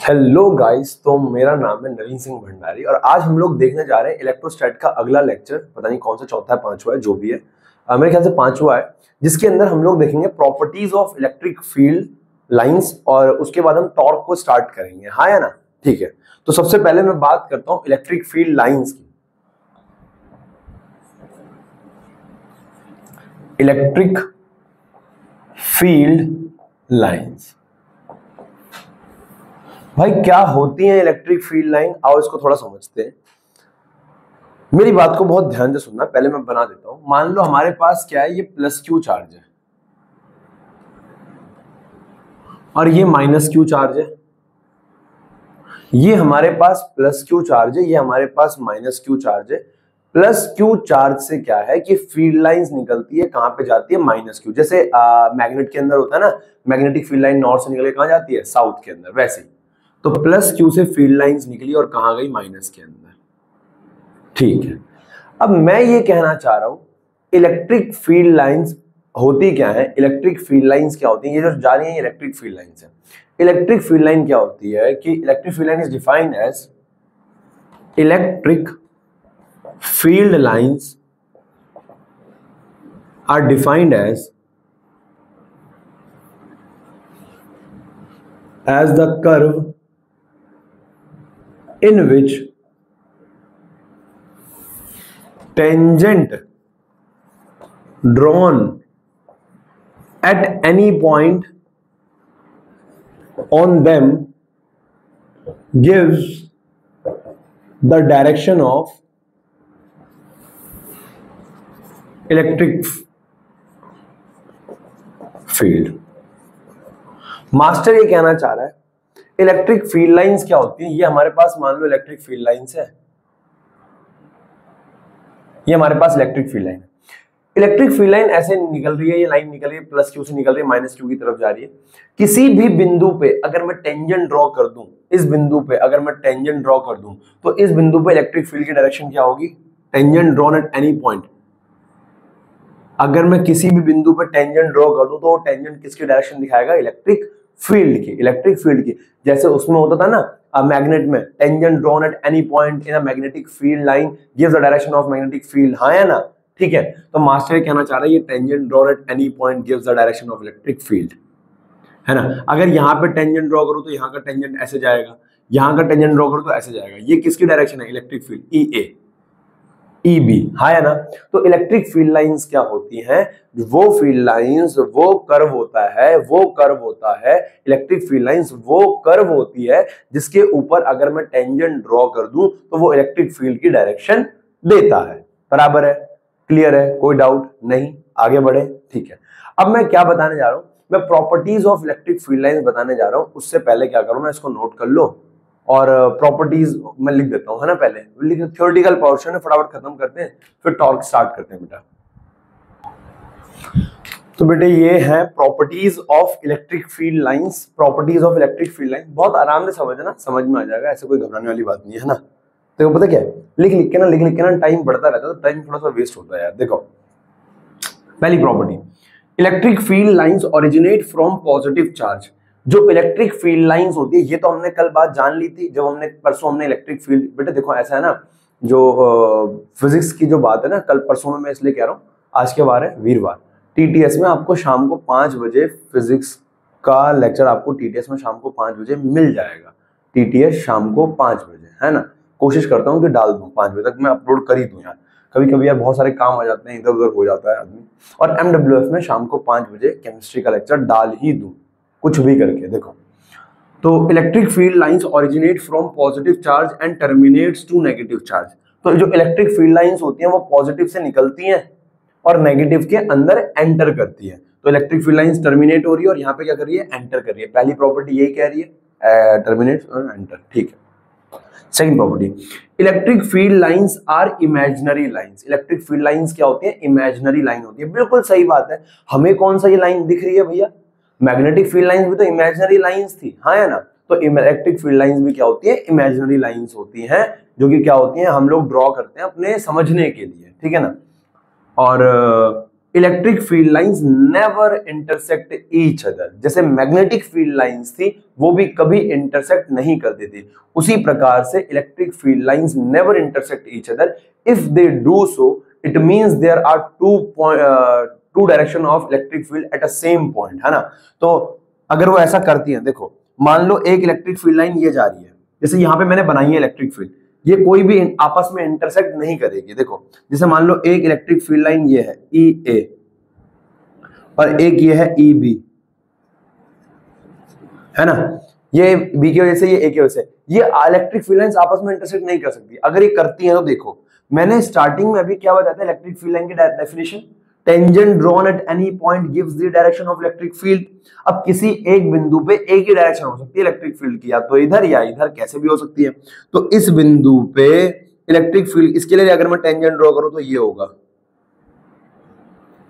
Hello guys, तो मेरा नाम है नवीन सिंह भंडारी और आज हम लोग देखने जा रहे हैं इलेक्ट्रोस्टैट का अगला लेक्चर। पता नहीं कौन सा, चौथा है पांचवा है, जो भी है, मेरे ख्याल से पांचवा है, जिसके अंदर हम लोग देखेंगे properties of electric field lines और उसके बाद हम टॉर्क को स्टार्ट करेंगे। हाँ या ना? ठीक है। तो सबसे पहले मैं बात करता हूं इलेक्ट्रिक फील्ड लाइंस की। इलेक्ट्रिक फील्ड लाइंस भाई क्या होती है इलेक्ट्रिक फील्ड लाइन? आओ इसको थोड़ा समझते हैं। मेरी बात को बहुत ध्यान से सुनना, पहले मैं बना देता हूं। मान लो हमारे पास क्या है, ये प्लस क्यू चार्ज है और ये माइनस क्यू चार्ज है। ये हमारे पास प्लस क्यू चार्ज है, ये हमारे पास माइनस क्यू चार्ज है। प्लस क्यू चार्ज से क्या है कि फील्ड लाइंस निकलती है, कहां पे जाती है? Minus Q. जैसे मैग्नेट के अंदर होता है ना, मैग्नेटिक फील्ड लाइन नॉर्थ से निकल के कहां जाती है? साउथ के अंदर। वैसे ही तो प्लस क्यू से फील्ड लाइंस निकली और कहां गई? माइनस के अंदर। ठीक है। अब मैं ये कहना चाह रहा हूं इलेक्ट्रिक फील्ड लाइंस होती क्या है? इलेक्ट्रिक फील्ड लाइंस क्या होती है? ये जो जा रही है इलेक्ट्रिक फील्ड लाइंस है। इलेक्ट्रिक फील्ड लाइन क्या होती है कि electric field line is defined as electric field lines are defined as the curve in which tangent drawn at any point on them gives the direction of electric field। Master ये कहना चाह रहा है electric field lines क्या होती है। ये हमारे पास मान लो इलेक्ट्रिक फील्ड लाइंस है, ये हमारे पास इलेक्ट्रिक फील्ड लाइन है। इलेक्ट्रिक फील्ड लाइन ऐसे निकल रही है, ये लाइन निकल रही है, प्लस क्यू से निकल रही है, माइनस क्यू की तरफ जा रही है। किसी भी बिंदु पे अगर मैं टेंजेंट ड्रॉ कर दूं, इस बिंदु पे अगर मैं टेंजेंट ड्रॉ कर दूं तो इस बिंदु पे इलेक्ट्रिक फील्ड की डायरेक्शन क्या होगी? Tangent drawn at any point. अगर मैं किसी भी बिंदु पे टेंजेंट ड्रॉ कर दूं तो टेंजेंट किसकी डायरेक्शन दिखाएगा? इलेक्ट्रिक फील्ड की। इलेक्ट्रिक फील्ड की। जैसे उसमें होता था ना मैग्नेट में, tangent drawn at any point in a magnetic field line gives the direction of magnetic field. हाँ या ना? ठीक है। तो मास्टर ये कहना चाह रहा है ये tangent drawn at any point gives the direction of electric field, है ना? अगर यहाँ पे टेंजेंट ड्रॉ करूं तो यहाँ का टेंजेंट ऐसे जाएगा, यहाँ का टेंजेंट ड्रॉ करूं तो ऐसे जाएगा। ये किसकी डायरेक्शन है? इलेक्ट्रिक फील्ड, ई ए ई बी। हाँ या ना? तो इलेक्ट्रिक फील्ड लाइंस क्या होती हैं? वो फील्ड लाइंस, वो कर्व होता है, वो कर्व होता है इलेक्ट्रिक फील्ड लाइंस, वो कर्व होती है जिसके ऊपर अगर मैं टेंजेंट ड्रॉ कर दूं तो वो इलेक्ट्रिक फील्ड की डायरेक्शन देता है। बराबर है? क्लियर है? कोई डाउट नहीं? आगे बढ़े। ठीक है। अब मैं क्या बताने जा रहा हूं? मैं properties of electric field lines बताने जा रहा हूं। उससे पहले क्या करूं ना, इसको नोट कर लो और प्रॉपर्टीज मैं लिख देता हूं, है ना? पहले थ्योरेटिकल पोर्शन है, फटाफट खत्म करते हैं, फिर टॉर्क स्टार्ट करते हैं बेटा। तो बेटे ये है properties of electric field lines. Properties of electric field line बहुत आराम से समझना, समझ में आ जाएगा, ऐसे कोई घबराने वाली बात नहीं है ना। तो पता क्या है, लिख लिख के ना टाइम बढ़ता रहता है, तो टाइम थोड़ा सा वेस्ट होता है यार। देखो पहली property, electric field lines originate from positive charge. जो इलेक्ट्रिक फील्ड लाइंस होती है, ये तो हमने कल बात जान ली थी जब हमने परसों हमने इलेक्ट्रिक फील्ड, बेटे देखो ऐसा है ना, जो फिजिक्स की जो बात है ना, कल परसों में मैं इसलिए कह रहा हूँ, आज के बार है वीरवार, टीटीएस में आपको शाम को 5 बजे फिजिक्स का लेक्चर आपको टीटीएस में शाम को 5 बजे मिल जाएगा। टीटीएस शाम को 5 बजे, है ना? कोशिश करता हूँ कि डाल दूं 5 बजे तक, मैं अपलोड कर ही दूं यार। कभी कभी यार बहुत सारे काम आ जाते हैं, इधर उधर हो जाता है आदमी। और एमडब्ल्यूएफ में शाम को 5 बजे केमिस्ट्री का लेक्चर डाल ही दूं, कुछ भी करके। देखो तो electric field lines originate from positive charge and terminates to negative charge. तो जो इलेक्ट्रिक फील्ड लाइंस होती हैं वो पॉजिटिव से निकलती हैं और नेगेटिव के अंदर एंटर करती है। तो इलेक्ट्रिक फील्ड लाइंस टर्मिनेट हो रही है और यहाँ पे क्या कर रही है? एंटर कर रही है। पहली प्रॉपर्टी यही कह रही है, टर्मिनेट और एंटर। ठीक है। Second property, electric field lines are imaginary lines. Electric field lines क्या होती है? इमेजिनरी लाइन होती है। बिल्कुल सही बात है। हमें कौन सा ये लाइन दिख रही है भैया? मैग्नेटिक फील्ड लाइंस भी तो इमेजिनरी लाइंस थी, हाँ या ना? तो इलेक्ट्रिक फील्ड लाइंस भी क्या होती है? इमेजिनरी लाइंस होती हैं, जो कि क्या होती हैं? हम लोग ड्रॉ करते हैं अपने समझने के लिए, ठीक है ना? और electric field lines never intersect each other. जैसे मैग्नेटिक फील्ड लाइंस थी वो भी कभी इंटरसेक्ट नहीं करती थी, उसी प्रकार से electric field lines never intersect each other. If they do so it means there are two direction of electric field at a same point, है ना। तो अगर वो ऐसा करती है, देखो मान लो एक इलेक्ट्रिक फील्ड लाइन ये जा रही है, जैसे यहां पे मैंने बनाई है इलेक्ट्रिक फील्ड, ये कोई भी आपस में इंटरसेक्ट नहीं करेगी। देखो जैसे मान लो एक इलेक्ट्रिक फील्ड लाइन ये है ई ए और एक ये है ई बी, है ना। ये बी की वजह से, ये ए की वजह से, ये इलेक्ट्रिक फील्ड लाइंस आपस में इंटरसेक्ट नहीं कर सकती। अगर ये करती है तो देखो मैंने स्टार्टिंग में अभी क्या बताया था इलेक्ट्रिक फील्ड लाइन की definition, tangent drawn at any point gives the direction of electric field. अब किसी एक बिंदु पे एक ही डायरेक्शन हो सकती है इलेक्ट्रिक फील्ड की, या तो इधर या इधर, कैसे भी हो सकती है। तो इस बिंदु पे इलेक्ट्रिक फील्ड, इसके लिए अगर मैं टेंजेंट ड्रॉ करूं तो ये होगा,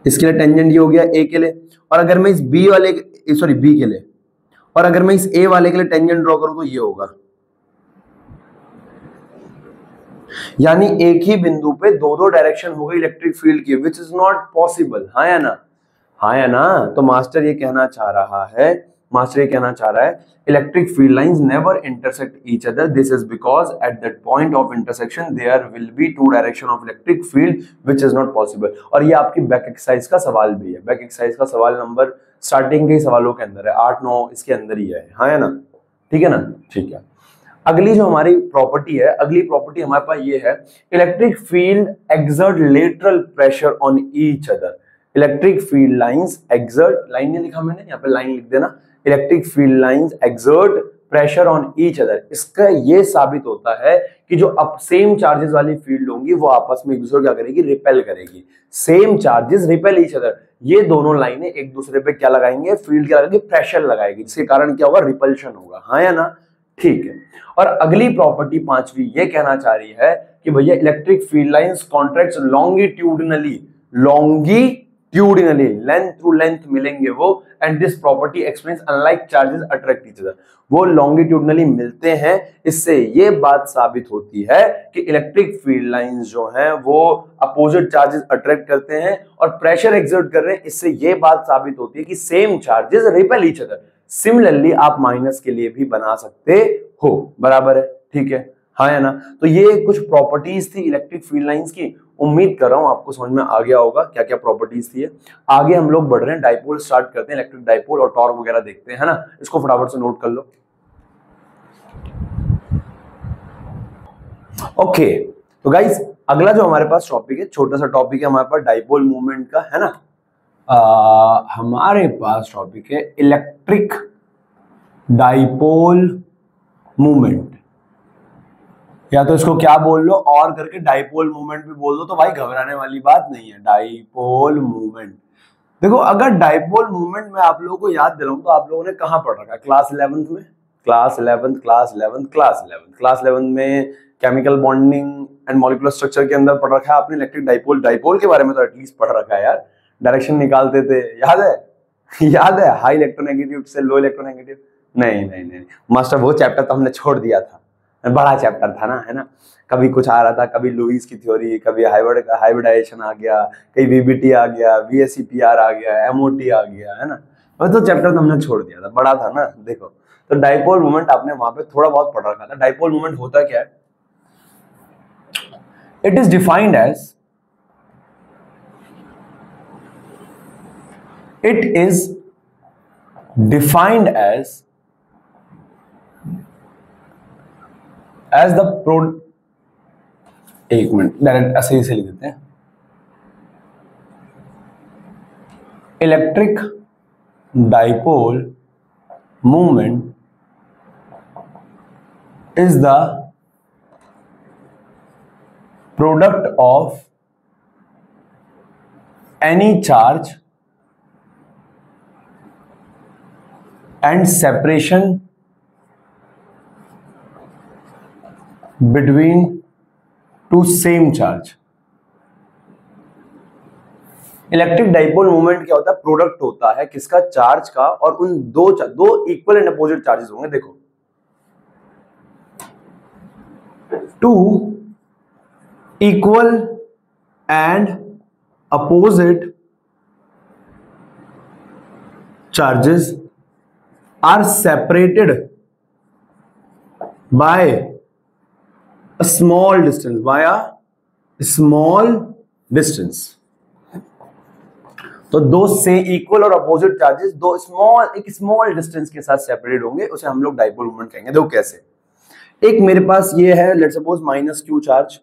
इसके लिए टेंजेंट ये हो गया ए के लिए। और अगर मैं इस बी वाले, सॉरी बी के लिए, और अगर मैं इस ए वाले के लिए टेंजेंट ड्रॉ करूं तो ये होगा। यानी एक ही बिंदु पे दो दो डायरेक्शन हो गई इलेक्ट्रिक फील्ड की, विच इज नॉट पॉसिबल। हाँ या ना, हाँ या ना। तो मास्टर ये कहना चाह रहा है, मास्टर ये कहना चाह रहा है electric field lines never intersect each other, this is because at that point of intersection there will be two direction of electric field which is not possible. और ये आपकी बैक एक्सरसाइज का सवाल भी है, बैक एक्सरसाइज का सवाल number starting के सवालों के अंदर है, 8-9 इसके अंदर ही है। हाँ या ना, ठीक है ना, ठीक है। अगली जो हमारी प्रॉपर्टी है, अगली प्रॉपर्टी हमारे पास ये है, electric field exert lateral pressure on each other. Electric field lines exert, line नहीं लिखा मैंने, यहाँ पे लाइन लिख देना, electric field lines exert pressure on each other. इसका ये साबित होता है कि जो अब सेम चार्जेस वाली फील्ड होंगी वो आपस में एक दूसरे को क्या करेगी, रिपेल करेगी। Same charges repel each other, ये दोनों लाइनें एक दूसरे पे क्या लगाएंगे, फील्ड क्या लगाएंगे, प्रेशर लगाएगी, जिसके कारण क्या होगा, रिपल्शन होगा। हाँ या ना, ठीक है। और अगली प्रॉपर्टी पांचवी ये कहना चाह रही है कि भैया electric field lines contracts longitudinally, longitudinally length through length मिलेंगे वो, and this property explains unlike charges attract each other. वो लॉन्गिट्यूडनली मिलते हैं, इससे ये बात साबित होती है कि इलेक्ट्रिक फील्ड लाइंस जो हैं वो अपोजिट चार्जेस अट्रैक्ट करते हैं और प्रेशर एक्सर्ट कर रहे हैं। इससे ये बात साबित होती है कि same charges repel each other. Similarly आप माइनस के लिए भी बना सकते हो, बराबर है, ठीक है। हाँ या ना। तो ये कुछ प्रॉपर्टीज थी इलेक्ट्रिक फील्ड लाइंस की, उम्मीद कर रहा हूं आपको समझ में आ गया होगा क्या क्या प्रॉपर्टीज थी। आगे हम लोग बढ़ रहे हैं, डाइपोल स्टार्ट करते हैं, इलेक्ट्रिक डाइपोल और टॉर्क वगैरह देखते हैं, है ना। इसको फटाफट से नोट कर लो। ओके, तो गाइस अगला जो हमारे पास टॉपिक है, छोटा सा टॉपिक है हमारे पास डाइपोल मूवमेंट का, है ना। हमारे पास टॉपिक है इलेक्ट्रिक डाइपोल मूवमेंट, या तो इसको क्या बोल लो और करके डाइपोल मूवमेंट भी बोल दो, तो भाई घबराने वाली बात नहीं है, डाइपोल मूवमेंट। देखो अगर डाइपोल मूवमेंट में आप लोगों को याद दिलाऊं तो आप लोगों ने कहां पढ़ रखा है, क्लास 11th में, क्लास 11th में chemical bonding and molecular structure के अंदर पढ़ रखा है आपने इलेक्ट्रिक डाइपोल। डाइपोल के बारे में तो एटलीस्ट पढ़ रखा है यार, डायरेक्शन निकालते थे, याद है याद है, हाई इलेक्ट्रोनेगेटिव से लो इलेक्ट्रोनेगेटिव। नहीं, मास्टर वो चैप्टर तो हमने छोड़ दिया था, बड़ा चैप्टर था ना, है ना। कभी कुछ आ रहा था, कभी लुईस की थ्योरी, कभी हाइब्रिडाइजेशन आ गया, कहीं वीबीटी आ गया, वीएसईपीआर आ गया, एमओटी आ गया, है ना। वो तो चैप्टर तो हमने छोड़ दिया था, बड़ा था ना। देखो तो डाइपोल मूवमेंट आपने वहां पे थोड़ा बहुत पढ़ रखा था। डाइपोल मूवमेंट होता क्या है, it is defined as, it is defined as the एक मिनट डायरेक्ट ऐसे ही से लिख देते हैं, electric dipole movement is the product of any charge and separation between two same charge। Electric dipole movement क्या होता है, प्रोडक्ट होता है किसका, चार्ज का, और उन दो इक्वल एंड अपोजिट चार्जेस होंगे। देखो two equal and opposite charges are separated by a small distance, by a small distance. तो दो से इक्वल और अपोजिट चार्जेस दो एक स्मॉल डिस्टेंस के साथ सेपरेट होंगे, उसे हम लोग डाइपोल मोमेंट कहेंगे। देखो कैसे, एक मेरे पास ये है let's suppose minus Q charge,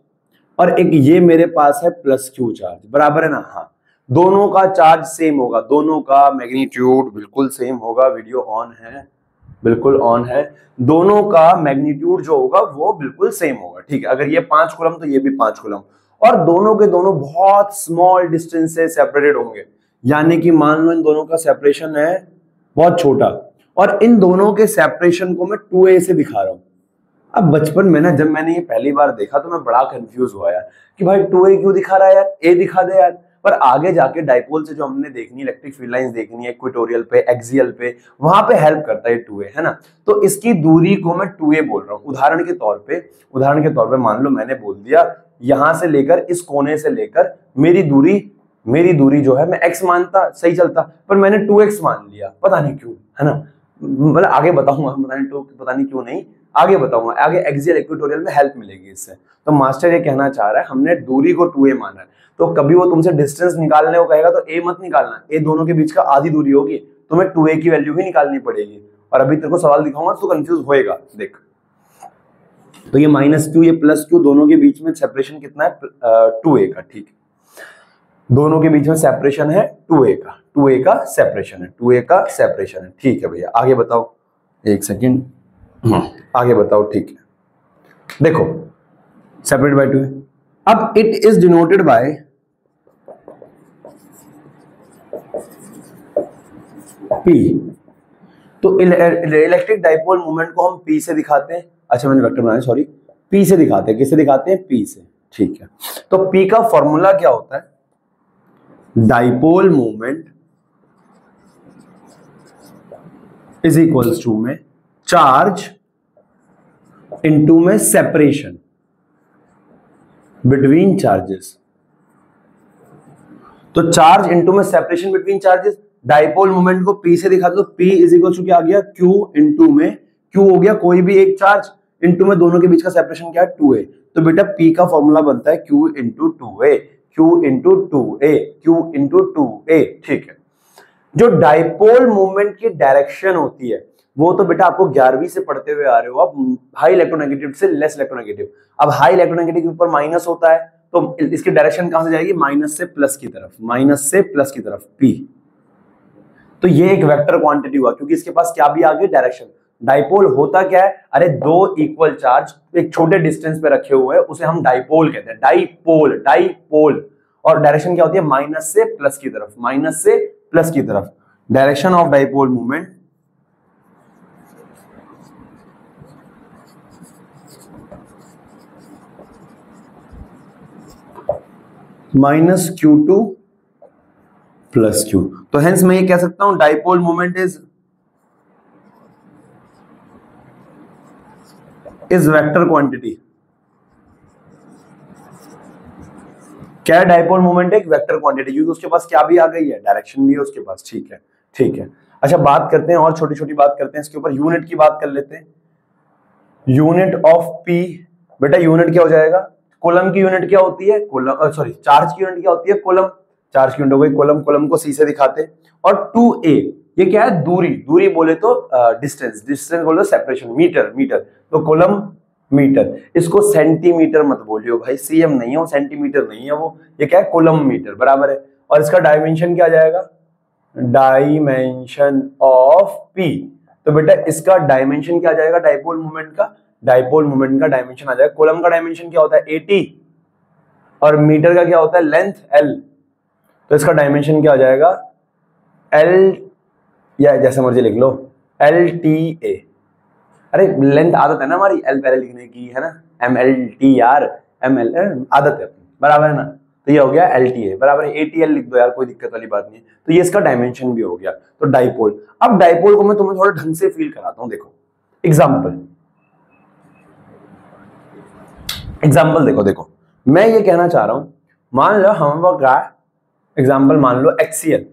और एक ये मेरे पास है प्लस क्यू चार्ज, बराबर है ना? हाँ, दोनों का चार्ज सेम होगा, दोनों का मैग्नीट्यूड बिल्कुल सेम होगा। वीडियो ऑन है, बिल्कुल ऑन है। दोनों का मैग्नीट्यूड जो होगा वो बिल्कुल सेम होगा, ठीक है। अगर ये 5 कूलम तो ये भी 5 कूलम, और दोनों के दोनों बहुत स्मॉल डिस्टेंस से सेपरेटेड होंगे, यानी कि मान लो इन दोनों का सेपरेशन है बहुत छोटा, और इन दोनों के सेपरेशन को मैं 2a से दिखा रहा हूं। अब बचपन में ना जब मैंने ये पहली बार देखा तो मैं बड़ा कंफ्यूज हुआ यार कि भाई 2a क्यों दिखा रहा है यार, a दिखा दे यार। पर आगे जाके डाइपोल से जो हमने देखनी इलेक्ट्रिक फील्ड लाइंस देखनी है इक्वेटोरियल पे, एक्सियल पे, वहां पे हेल्प करता है 2a, है ना। तो इसकी दूरी को मैं 2a बोल रहा हूं। उदाहरण के तौर पे मान लो मैंने बोल दिया यहां से लेकर इस कोने से लेकर मेरी दूरी जो है मैं x मानता सही चलता, पर मैंने 2x मान लिया, पता नहीं क्यों, है ना। मतलब आगे बताऊंगा, पता नहीं क्यों नहीं, आगे बताऊंगा, आगे एक्सियल इक्वेटोरियल में हेल्प मिलेगी इससे। तो मास्टर ये कहना चाह रहा है हमने दूरी को 2a माना है, तो कभी वो तुमसे डिस्टेंस निकालने को कहेगा तो a मत निकालना, a दोनों के बीच का आधी दूरी होगी, तुम्हें 2a की वैल्यू ही निकालनी पड़ेगी। और अभी तेरे को सवाल दिखाऊंगा तो कंफ्यूज होएगा, देख। तो ये माइनस क्यू, ये प्लस क्यू, दोनों के बीच में सेपरेशन कितना है? 2a का, ठीक है। दोनों के बीच में सेपरेशन है 2a का सेपरेशन है, 2a का सेपरेशन है, ठीक है भैया। आगे बताओ, एक सेकेंड, आगे बताओ, ठीक है। देखो सेपरेट बाय 2a, अब it is denoted by P। तो इलेक्ट्रिक डाइपोल मोमेंट को हम P से दिखाते हैं। अच्छा मैंने वेक्टर बनाया, सॉरी, P से दिखाते हैं। किससे दिखाते हैं? P से, ठीक है। तो P का फॉर्मूला क्या होता है? Dipole moment is equals to में चार्ज इनटू में सेपरेशन बिटवीन चार्जेस। तो चार्ज इनटू में separation between charges, dipole moment को P से दिखा दो, P इज इक्वल्स टू क्या आ गया? Q इनटू में Q हो गया कोई भी एक चार्ज, इनटू में दोनों के बीच का सेपरेशन क्या है? 2a। तो बेटा P का फॉर्मूला बनता है Q into 2a, Q into 2a, Q into 2a, ठीक है। जो डाइपोल मूवमेंट की डायरेक्शन होती है वो तो बेटा आपको 11वीं से पढ़ते हुए आ रहे हो, अब हाई इलेक्ट्रोनेगेटिव से लेस इलेक्ट्रोनेगेटिव। अब हाई इलेक्ट्रोनेगेटिव के ऊपर माइनस होता है, तो इसकी डायरेक्शन कहां से जाएगी? माइनस से प्लस की तरफ, माइनस से प्लस की तरफ, P। तो ये एक वेक्टर क्वांटिटी हुआ, क्योंकि इसके पास क्या भी आ गई? डायरेक्शन। डाइपोल होता क्या है? अरे दो इक्वल चार्ज एक छोटे डिस्टेंस पे रखे हुए हैं, उसे हम डाइपोल कहते हैं, डाइपोल। और डायरेक्शन क्या होती है? माइनस से प्लस की तरफ, माइनस से प्लस की तरफ। Direction of dipole movement minus Q2 plus Q। तो हेंस मैं ये कह सकता हूं dipole moment is vector quantity. क्या है? डाइपोल मोमेंट एक वेक्टर क्वांटिटी, क्योंकि उसके पास क्या भी आ गई है? डायरेक्शन भी है उसके पास, ठीक है, ठीक है। अच्छा बात करते हैं और छोटी छोटी बात करते हैं इसके ऊपर, यूनिट की बात कर लेते हैं। यूनिट ऑफ P, बेटा यूनिट क्या हो जाएगा? कूलम की यूनिट क्या होती है? कूलम, सॉरी, चार्ज की यूनिट क्या होती है? कूलम। चार्ज की यूनिट हो गई कूलम, कूलम को C से दिखाते हैं। और 2a ये क्या है? दूरी बोले तो डिस्टेंस बोले तो सेपरेशन, मीटर। तो कूलम मीटर, इसको सेंटीमीटर मत बोलियो भाई, सीएम नहीं है वो, सेंटीमीटर नहीं है वो, ये क्या है? कूलम मीटर, बराबर है। और इसका डायमेंशन क्या आ जाएगा? Dimension of P। तो बेटा इसका डायमेंशन क्या आ जाएगा? डाइपोल मोमेंट का डायमेंशन आ जाएगा। कूलम का डायमेंशन क्या होता है? 80, और मीटर का क्या होता है? Length L। तो इसका डायमेंशन क्या आ जाएगा? L, या जैसे मर्जी लिख लो, LTA। अरे लेंथ आदत है ना हमारी L पहले लिखने की, है ना, MLTR, ML आदत है, बराबर है ना। तो ये हो गया LTA, बराबर है। ATL लिख दो यार, कोई दिक्कत वाली बात नहीं है। तो ये इसका डायमेंशन भी हो गया। तो डाइपोल, अब डाइपोल को मैं तुम्हें थोड़ा ढंग से फील कराता हूं। देखो एग्जाम्पल देखो, मैं ये कहना चाह रहा हूं, मान लो हमारे पास एग्जाम्पल मान लो एक्सीएल,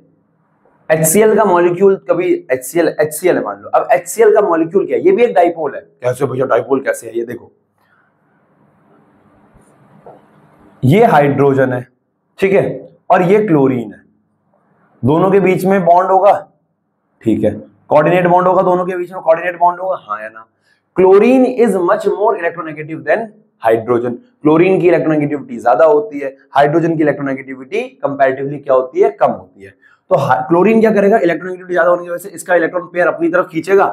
HCl का मॉलिक्यूल कभी HCl है मान लो, अब HCl का मॉलिक्यूल क्या है, ये भी एक डाइपोल है। कैसे भैया डाइपोल कैसे है, ये देखो, ये हाइड्रोजन है, ठीक है, और ये क्लोरीन है, दोनों के बीच में बॉन्ड होगा, ठीक है, कोऑर्डिनेट बॉन्ड होगा, दोनों के बीच में कोऑर्डिनेट बॉन्ड होगा, हाँ या ना। Chlorine is much more electronegative than hydrogen, chlorine की इलेक्ट्रोनेगेटिविटी ज्यादा होती है, हाइड्रोजन की इलेक्ट्रोनेगेटिविटी कंपैरेटिवली क्या होती है, कम होती है। तो क्लोरीन क्या करेगा, इलेक्ट्रोनेगेटिविटी ज्यादा होने की वजह से इसका इलेक्ट्रॉन पेयर अपनी तरफ खींचेगा,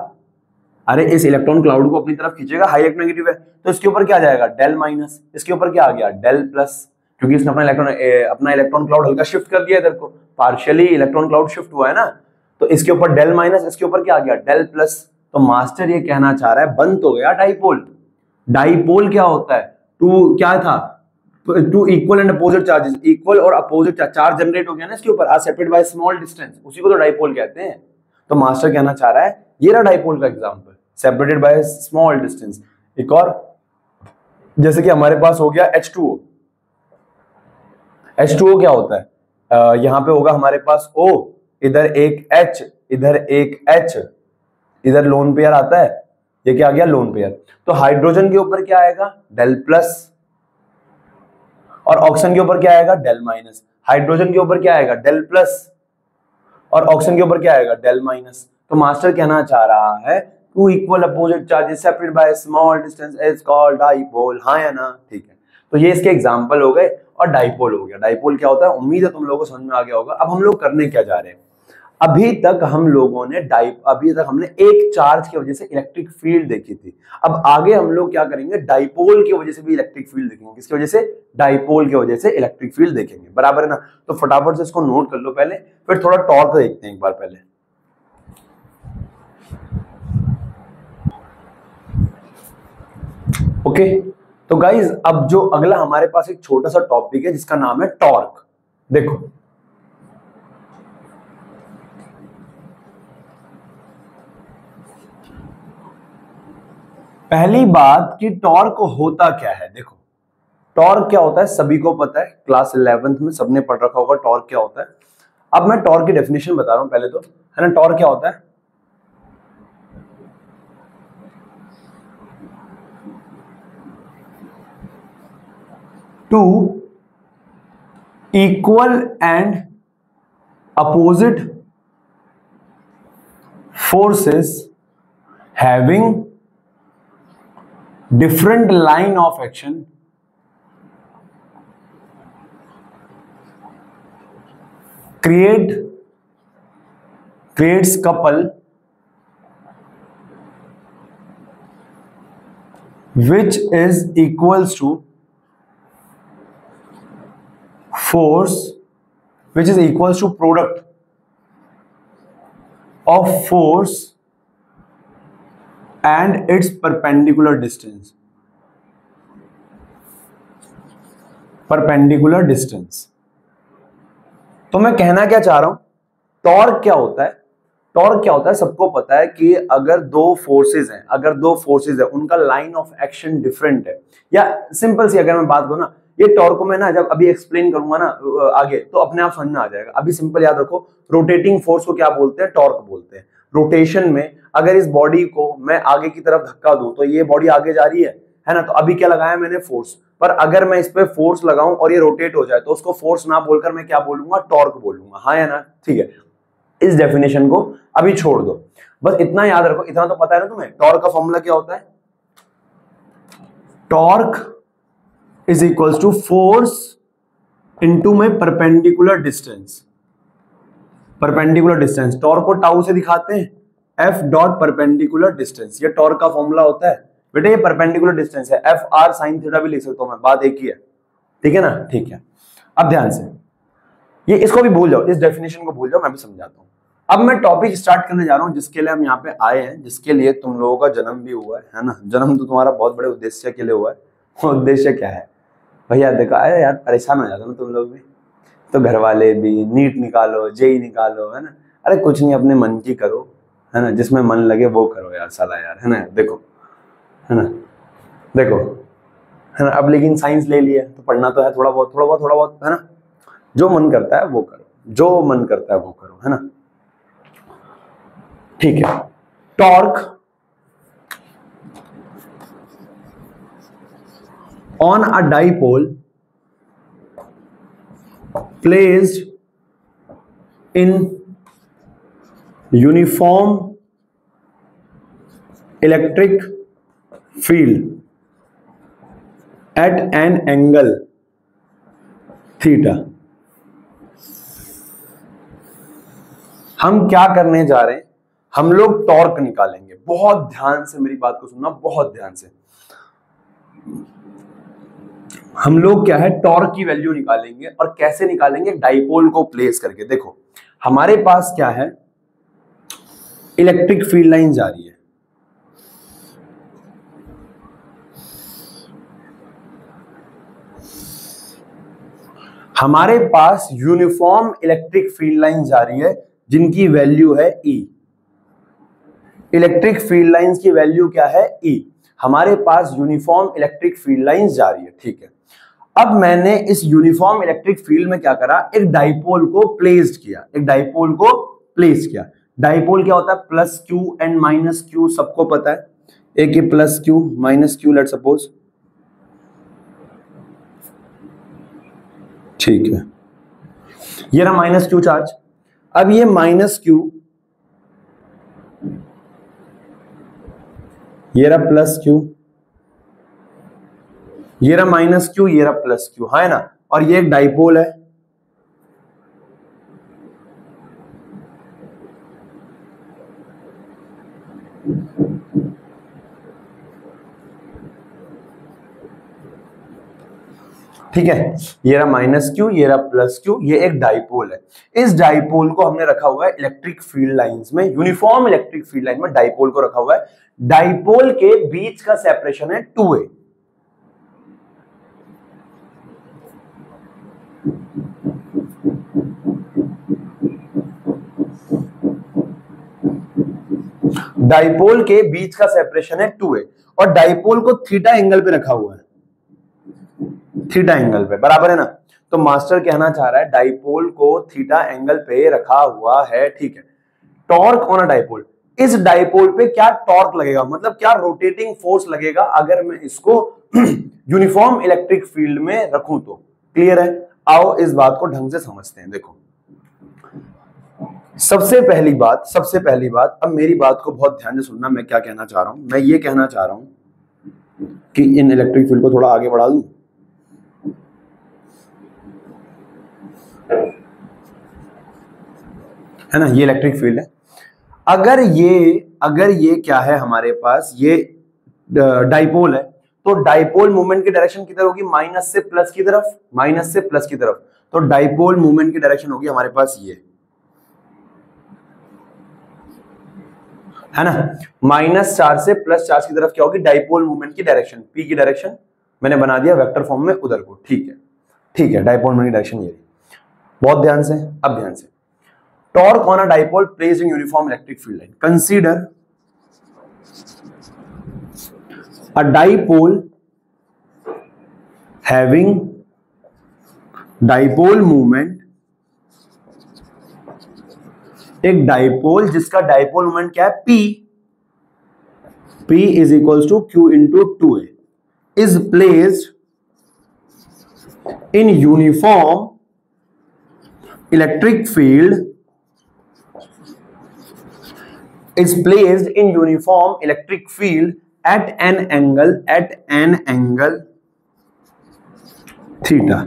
अरे इस इलेक्ट्रॉन क्लाउड को अपनी तरफ खींचेगा, हाई इलेक्ट्रोनेगेटिव है, तो इसके ऊपर क्या आ जाएगा, डेल माइनस, इसके ऊपर क्या आ गया, डेल प्लस, क्योंकि इसने अपना इलेक्ट्रॉन क्लाउड हल्का शिफ्ट कर दिया इधर को, पार्शियली इलेक्ट्रॉन क्लाउड शिफ्ट हुआ है ना, तो इसके ऊपर डेल माइनस, इसके ऊपर क्या आ गया, डेल प्लस। तो मास्टर ये कहना चाह रहा है बन तो गया डाइपोल। डाइपोल क्या होता है, टू क्या था, two equal and opposite charges, equal और अपोजिट चार्ज जनरेट हो गया ना इसके ऊपर, are separated by small distance, उसी को तो डाइपोल कहते हैं। तो मास्टर कहना चाह रहा है ये रहा डाइपोल का example, separated by small distance. एक और, जैसे कि हमारे पास हो गया H2O। H2O क्या होता है, यहां पे होगा हमारे पास O, इधर एक H, इधर एक H, इधर लोन पेयर आता है, ये क्या आ गया, लोन पेयर। तो हाइड्रोजन के ऊपर क्या आएगा, डेल प्लस, और ऑक्सीजन के ऊपर क्या आएगा, डेल माइनस। हाइड्रोजन के ऊपर क्या आएगा, डेल प्लस, और ऑक्सीजन के ऊपर क्या आएगा, डेल माइनस। तो मास्टर कहना चाह रहा है two equal opposite charges separated by small distance is called dipole, हाँ या ना, ठीक है। तो ये इसके एग्जांपल हो गए, और डाइपोल हो गया। डाइपोल क्या होता है, उम्मीद है तुम लोगों को समझ में आ गया होगा। अब हम लोग करने क्या जा रहे हैं, अभी तक हमने एक चार्ज की वजह से इलेक्ट्रिक फील्ड देखी थी, अब आगे हम लोग क्या करेंगे, डाइपोल की वजह से भी इलेक्ट्रिक फील्ड देखेंगे। किसकी वजह से, डाइपोल की वजह से इलेक्ट्रिक फील्ड देखेंगे, बराबर है ना। तो फटाफट से इसको नोट कर लो पहले, फिर थोड़ा टॉर्क देखते हैं एक बार पहले। ओके, तो गाइज अब जो अगला हमारे पास एक छोटा सा टॉपिक है जिसका नाम है टॉर्क। देखो पहली बात कि टॉर्क होता क्या है। देखो टॉर्क क्या होता है सभी को पता है, क्लास 11th में सबने पढ़ रखा होगा टॉर्क क्या होता है। अब मैं टॉर्क की डेफिनेशन बता रहा हूं पहले तो, है ना। टॉर्क क्या होता है, two equal and opposite forces having different line of action creates couple which is equals to force which is equals to product of force and its perpendicular distance, तो मैं कहना क्या चाह रहा हूं, टॉर्क क्या होता है। टॉर्क क्या होता है, सबको पता है कि अगर दो फोर्सेस हैं उनका लाइन ऑफ एक्शन डिफरेंट है, या सिंपल सी अगर मैं बात करूं ना, ये टॉर्क को मैं ना जब अभी एक्सप्लेन करूंगा ना आगे तो अपने आप समझ में आ जाएगा। अभी सिंपल याद रखो, रोटेटिंग फोर्स को क्या बोलते हैं, टॉर्क बोलते हैं। रोटेशन में अगर इस बॉडी को मैं आगे की तरफ धक्का दूं तो ये बॉडी आगे जा रही है ना, तो अभी क्या लगाया मैंने, फोर्स। पर अगर मैं इस पे फोर्स लगाऊं और ये रोटेट हो जाए तो उसको फोर्स ना बोलकर मैं क्या बोलूंगा, टॉर्क बोलूंगा, हाँ या ना, ठीक है। इस डेफिनेशन को अभी छोड़ दो, बस इतना याद रखो, इतना तो पता है ना तुम्हें, टॉर्क का फॉर्मूला क्या होता है, torque is equals to force into में परपेंडिकुलर डिस्टेंस। टॉर्क को टाउ से दिखाते हैं, एफ डॉट परपेंडिकुलर डिस्टेंस, ये टॉर्क का फॉर्मूला होता है बेटा। ये परपेंडिकुलर डिस्टेंस है, एफ आर साइन थीटा भी लिख सकता हूं मैं, बात एक ही है, ठीक है ना, ठीक है। अब ध्यान से ये इसको भी भूल जाओ, इस डेफिनेशन को भूल जाओ, मैं भी समझाता हूं। अब मैं टॉपिक स्टार्ट करने जा रहा हूं जिसके लिए हम यहाँ पे आए हैं, जिसके लिए तुम लोगों का जन्म भी हुआ है ना। जन्म तो तुम्हारा बहुत बड़े उद्देश्य के लिए हुआ है। वो उद्देश्य क्या है भैया, देखो अरे यार परेशान हो जाता ना तुम लोग भी, तो घर वाले भी, नीट निकालो, जेई निकालो, है ना। अरे कुछ नहीं, अपने मन की करो, है ना, जिसमें मन लगे वो करो यार साला यार, है ना। देखो है ना, देखो है ना। अब लेकिन साइंस ले लिया तो पढ़ना तो है थोड़ा बहुत, है ना। जो मन करता है वो करो, है ना। ठीक है, torque on a dipole placed in uniform electric field at an angle theta। हम क्या करने जा रहे हैं, हम लोग टॉर्क निकालेंगे। बहुत ध्यान से मेरी बात को सुनना, बहुत ध्यान से। हम लोग क्या है, टॉर्क की वैल्यू निकालेंगे। और कैसे निकालेंगे, डाइपोल को प्लेस करके। देखो हमारे पास क्या है, इलेक्ट्रिक फील्ड लाइन जा रही है, हमारे पास यूनिफॉर्म इलेक्ट्रिक फील्ड लाइन जा रही है जिनकी वैल्यू है E। इलेक्ट्रिक फील्ड लाइंस की वैल्यू क्या है, E। हमारे पास यूनिफॉर्म इलेक्ट्रिक फील्ड लाइंस जा रही है, ठीक है। अब मैंने इस यूनिफॉर्म इलेक्ट्रिक फील्ड में क्या करा, एक डाइपोल को प्लेस्ड किया, एक डाइपोल को प्लेस किया। डाइपोल क्या होता है, plus q and minus q, सबको पता है। एक ही plus q minus q, let suppose, ठीक है। ये रहा माइनस क्यू चार्ज। अब ये माइनस क्यू, ये रहा प्लस क्यू, ये रहा माइनस क्यू, ये रहा प्लस क्यू, है ना। और ये एक डाइपोल है, ठीक है। ये रहा माइनस क्यू, ये रहा प्लस क्यू, ये एक डाइपोल है। इस डाइपोल को हमने रखा हुआ है इलेक्ट्रिक फील्ड लाइंस में, यूनिफॉर्म इलेक्ट्रिक फील्ड लाइन में डाइपोल को रखा हुआ है। डाइपोल के बीच का सेपरेशन है 2a। डाइपोल के बीच का सेपरेशन है 2a और डाइपोल को थीटा एंगल पे रखा हुआ है, थीटा एंगल पे, बराबर है ना। तो मास्टर कहना चाह रहा है डाइपोल को थीटा एंगल पे रखा हुआ है, ठीक है। टॉर्क ऑन अ डाइपोल, इस डाइपोल पे क्या टॉर्क लगेगा, मतलब क्या रोटेटिंग फोर्स लगेगा अगर मैं इसको यूनिफॉर्म इलेक्ट्रिक फील्ड में रखूं तो। क्लियर है, आओ इस बात को ढंग से समझते हैं। देखो सबसे पहली बात, अब मेरी बात को बहुत ध्यान से सुनना, मैं क्या कहना चाह रहा हूं। मैं ये कहना चाह रहा हूं कि इन इलेक्ट्रिक फील्ड को थोड़ा आगे बढ़ा दूं, है ना। ये इलेक्ट्रिक फील्ड है। अगर ये क्या है हमारे पास, ये डाइपोल है, तो डाइपोल मूवमेंट की डायरेक्शन किधर होगी, माइनस से प्लस की तरफ, माइनस से प्लस की तरफ। तो डाइपोल मूवमेंट की डायरेक्शन होगी हमारे पास ये, है ना। माइनस चार्ज से प्लस चार्ज की तरफ क्या होगी, डाइपोल मूवमेंट की डायरेक्शन, पी की डायरेक्शन मैंने बना दिया वेक्टर फॉर्म में उधर को, ठीक है, ठीक है। डाइपोल मूवमेंट की डायरेक्शन ये, बहुत ध्यान से। अब ध्यान से, torque on a dipole placed in uniform electric field line. Consider a dipole having dipole movement, एक डाइपोल जिसका डाइपोल मूवमेंट क्या है, P is equals to Q into 2a, is placed in uniform electric field, is placed in uniform electric field at an angle theta,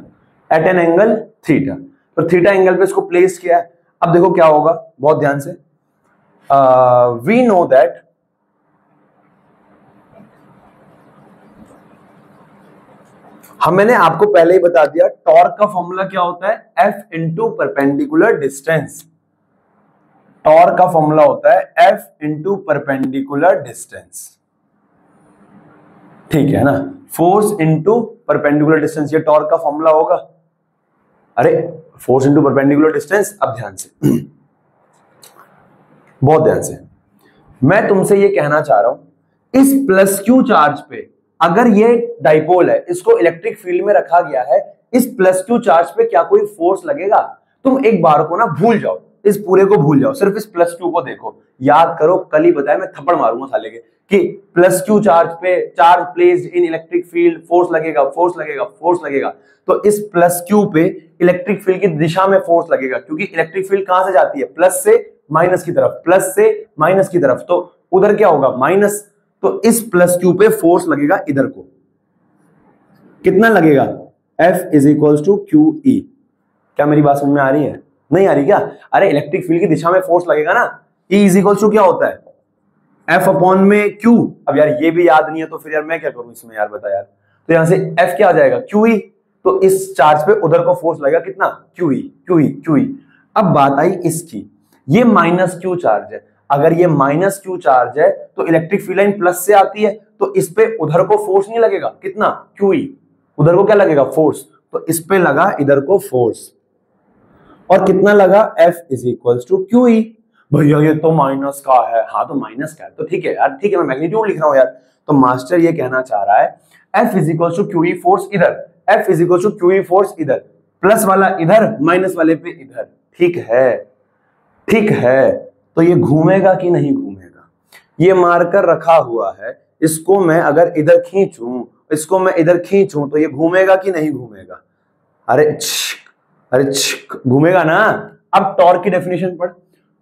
at an angle theta। तो theta angle पे इसको place किया है। अब देखो क्या होगा, बहुत ध्यान से। वी नो दैट मैंने आपको पहले ही बता दिया टॉर्क का फॉर्मूला क्या होता है, F into perpendicular distance. Torque का फॉर्मूला होता है F इंटू परपेंडिकुलर डिस्टेंस, ठीक है ना। फोर्स इंटू परपेंडिकुलर डिस्टेंस, ये टॉर्क का फॉर्मूला होगा। अरे फोर्स इंटू परपेंडिकुलर डिस्टेंस। अब ध्यान से, बहुत ध्यान से, मैं तुमसे ये कहना चाह रहा हूं, इस प्लस क्यू चार्ज पे अगर ये डाइपोल है, इसको इलेक्ट्रिक फील्ड में रखा गया है, इस प्लस क्यू चार्ज पे क्या कोई फोर्स लगेगा? तुम एक बार को ना भूल जाओ, इस पूरे को भूल जाओ, सिर्फ इस प्लस क्यू को देखो, याद करो, कल ही बताया, मैं थप्पड़ मारूंगा साले के कि प्लस क्यू चार्ज पे charge placed in electric field, force लगेगा, फोर्स लगेगा, फोर्स लगेगा। तो इस प्लस क्यू पे इलेक्ट्रिक फील्ड की दिशा में फोर्स लगेगा, क्योंकि इलेक्ट्रिक फील्ड कहां से जाती है, प्लस से माइनस की तरफ, प्लस से माइनस की तरफ, तो उधर क्या होगा, माइनस। तो इस प्लस क्यू पे फोर्स लगेगा इधर को, कितना लगेगा, F is equal to Q E. क्या मेरी बात समझ में आ रही है, नहीं आ रही क्या? अरे इलेक्ट्रिक फील्ड की दिशा में फोर्स लगेगा ना, E इज इक्वल टू क्या होता है, F अपॉन में Q। अब यार ये भी याद नहीं है तो फिर यार मैं क्या करूं इसमें यार, बता यार। तो यहां से F क्या आ जाएगा, QE। तो इस चार्ज पे उधर को फोर्स लगेगा कितना, QE, QE, QE। अब बात आई इसकी, ये माइनस Q चार्ज है, अगर ये माइनस Q चार्ज है तो इलेक्ट्रिक फील्ड लाइन प्लस से आती है, तो इस पे उधर को फोर्स नहीं लगेगा, कितना, QE। उधर को क्या लगेगा, फोर्स, तो इस पे लगा इधर को फोर्स, और कितना लगा, F is equal to QE। भैया ये तो माइनस का है, हाँ तो माइनस का है तो ठीक है यार, ठीक है, मैं मैग्नीट्यूड लिख रहा हूं यार। तो मास्टर ये कहना चाह रहा है F is equal to QE force इधर, F is equal to QE force इधर, प्लस वाला इधर, माइनस वाले पे इधर, ठीक है, ठीक है। तो ये घूमेगा कि नहीं घूमेगा, ये मार्कर रखा हुआ है, इसको मैं अगर इधर खींचूं, इसको मैं इधर खींचूं, तो ये घूमेगा कि नहीं घूमेगा, अरे घूमेगा ना। अब टॉर्क की डेफिनेशन पढ़,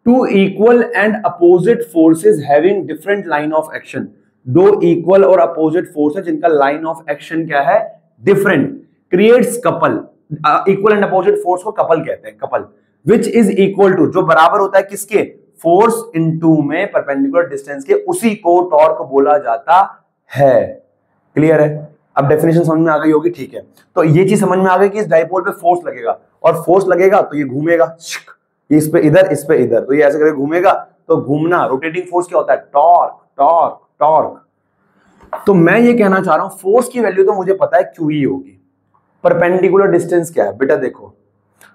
two equal and opposite forces having different line of action, दो इक्वल और अपोजिट फोर्स है जिनका लाइन ऑफ एक्शन क्या है, different, creates couple. Equal and opposite force को कपल कहते हैं, couple, which is equal to, जो बराबर होता है किसके, फोर्स इनटू में परपेंडिकुलर डिस्टेंस के, उसी को टॉर्क बोला जाता है। क्लियर है? अब डेफिनेशन समझ में आ गई होगी, ठीक है। तो ये चीज समझ में आ गई कि इस डाइपोल पे फोर्स लगेगा, और फोर्स लगेगा तो ये घूमेगा, इस पे इधर, इस पे इधर, तो ये ऐसे करके घूमेगा। तो घूमना, रोटेटिंग फोर्स क्या होता है, टॉर्क, टॉर्क, टॉर्क। तो मैं ये कहना चाह रहा हूं, फोर्स की वैल्यू तो मुझे पता है QE होगी, परपेंडिकुलर डिस्टेंस क्या है बेटा, देखो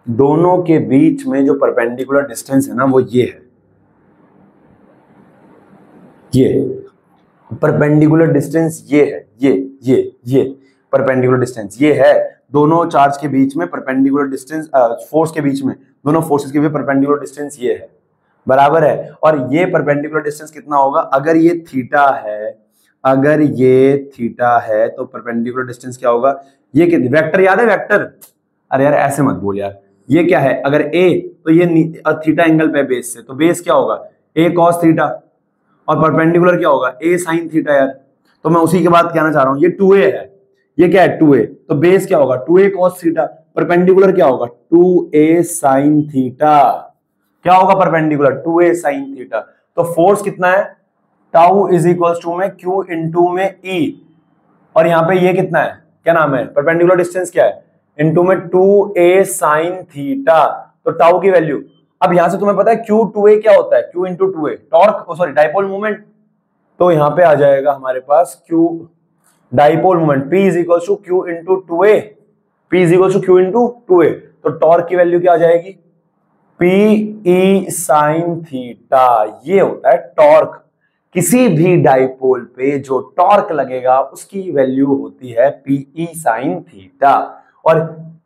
दोनों के बीच में जो परपेंडिकुलर डिस्टेंस है ना, वो ये है, ये परपेंडिकुलर डिस्टेंस ये है, ये परपेंडिकुलर डिस्टेंस ये है, दोनों चार्ज के बीच में परपेंडिकुलर डिस्टेंस, फोर्स के बीच में, दोनों फोर्सेस के बीच परपेंडिकुलर डिस्टेंस ये है, बराबर है। और ये परपेंडिकुलर डिस्टेंस कितना होगा, अगर ये थीटा है, अगर ये थीटा है तो परपेंडिकुलर डिस्टेंस क्या होगा, ये कितनी, वेक्टर याद है, वेक्टर, अरे यार ऐसे मत बोल यार, ये क्या है, अगर A तो ये थीटा एंगल पे बेस से, तो बेस क्या होगा, A cos थीटा, और परपेंडिकुलर क्या होगा, A sin थीटा यार। तो मैं उसी के बाद कहना चाह रहा हूं, ये 2A है, ये क्या है 2A, तो बेस क्या होगा 2A cos थीटा, परपेंडिकुलर क्या होगा 2A sin थीटा, क्या होगा परपेंडिकुलर 2A sin थीटा। तो फोर्स कितना है, टाउ इज इक्वल टू में Q इंटू में E, और यहाँ पे ये कितना है, क्या नाम है, परपेंडिकुलर डिस्टेंस क्या है, इंटू में 2A sin थीटा, तो टाउ की वैल्यू। अब यहां से तुम्हें पता है Q 2A क्या होता है, Q into 2A torque, sorry dipole movement, तो यहां पे आ जाएगा हमारे पास Q dipole movement, P is equal to Q into 2A, P is equal to Q into 2A, तो टॉर्क की वैल्यू क्या आ जाएगी, PE sin थीटा, ये होता है टॉर्क। किसी भी डाइपोल पे जो टॉर्क लगेगा उसकी वैल्यू होती है PE sin थीटा, और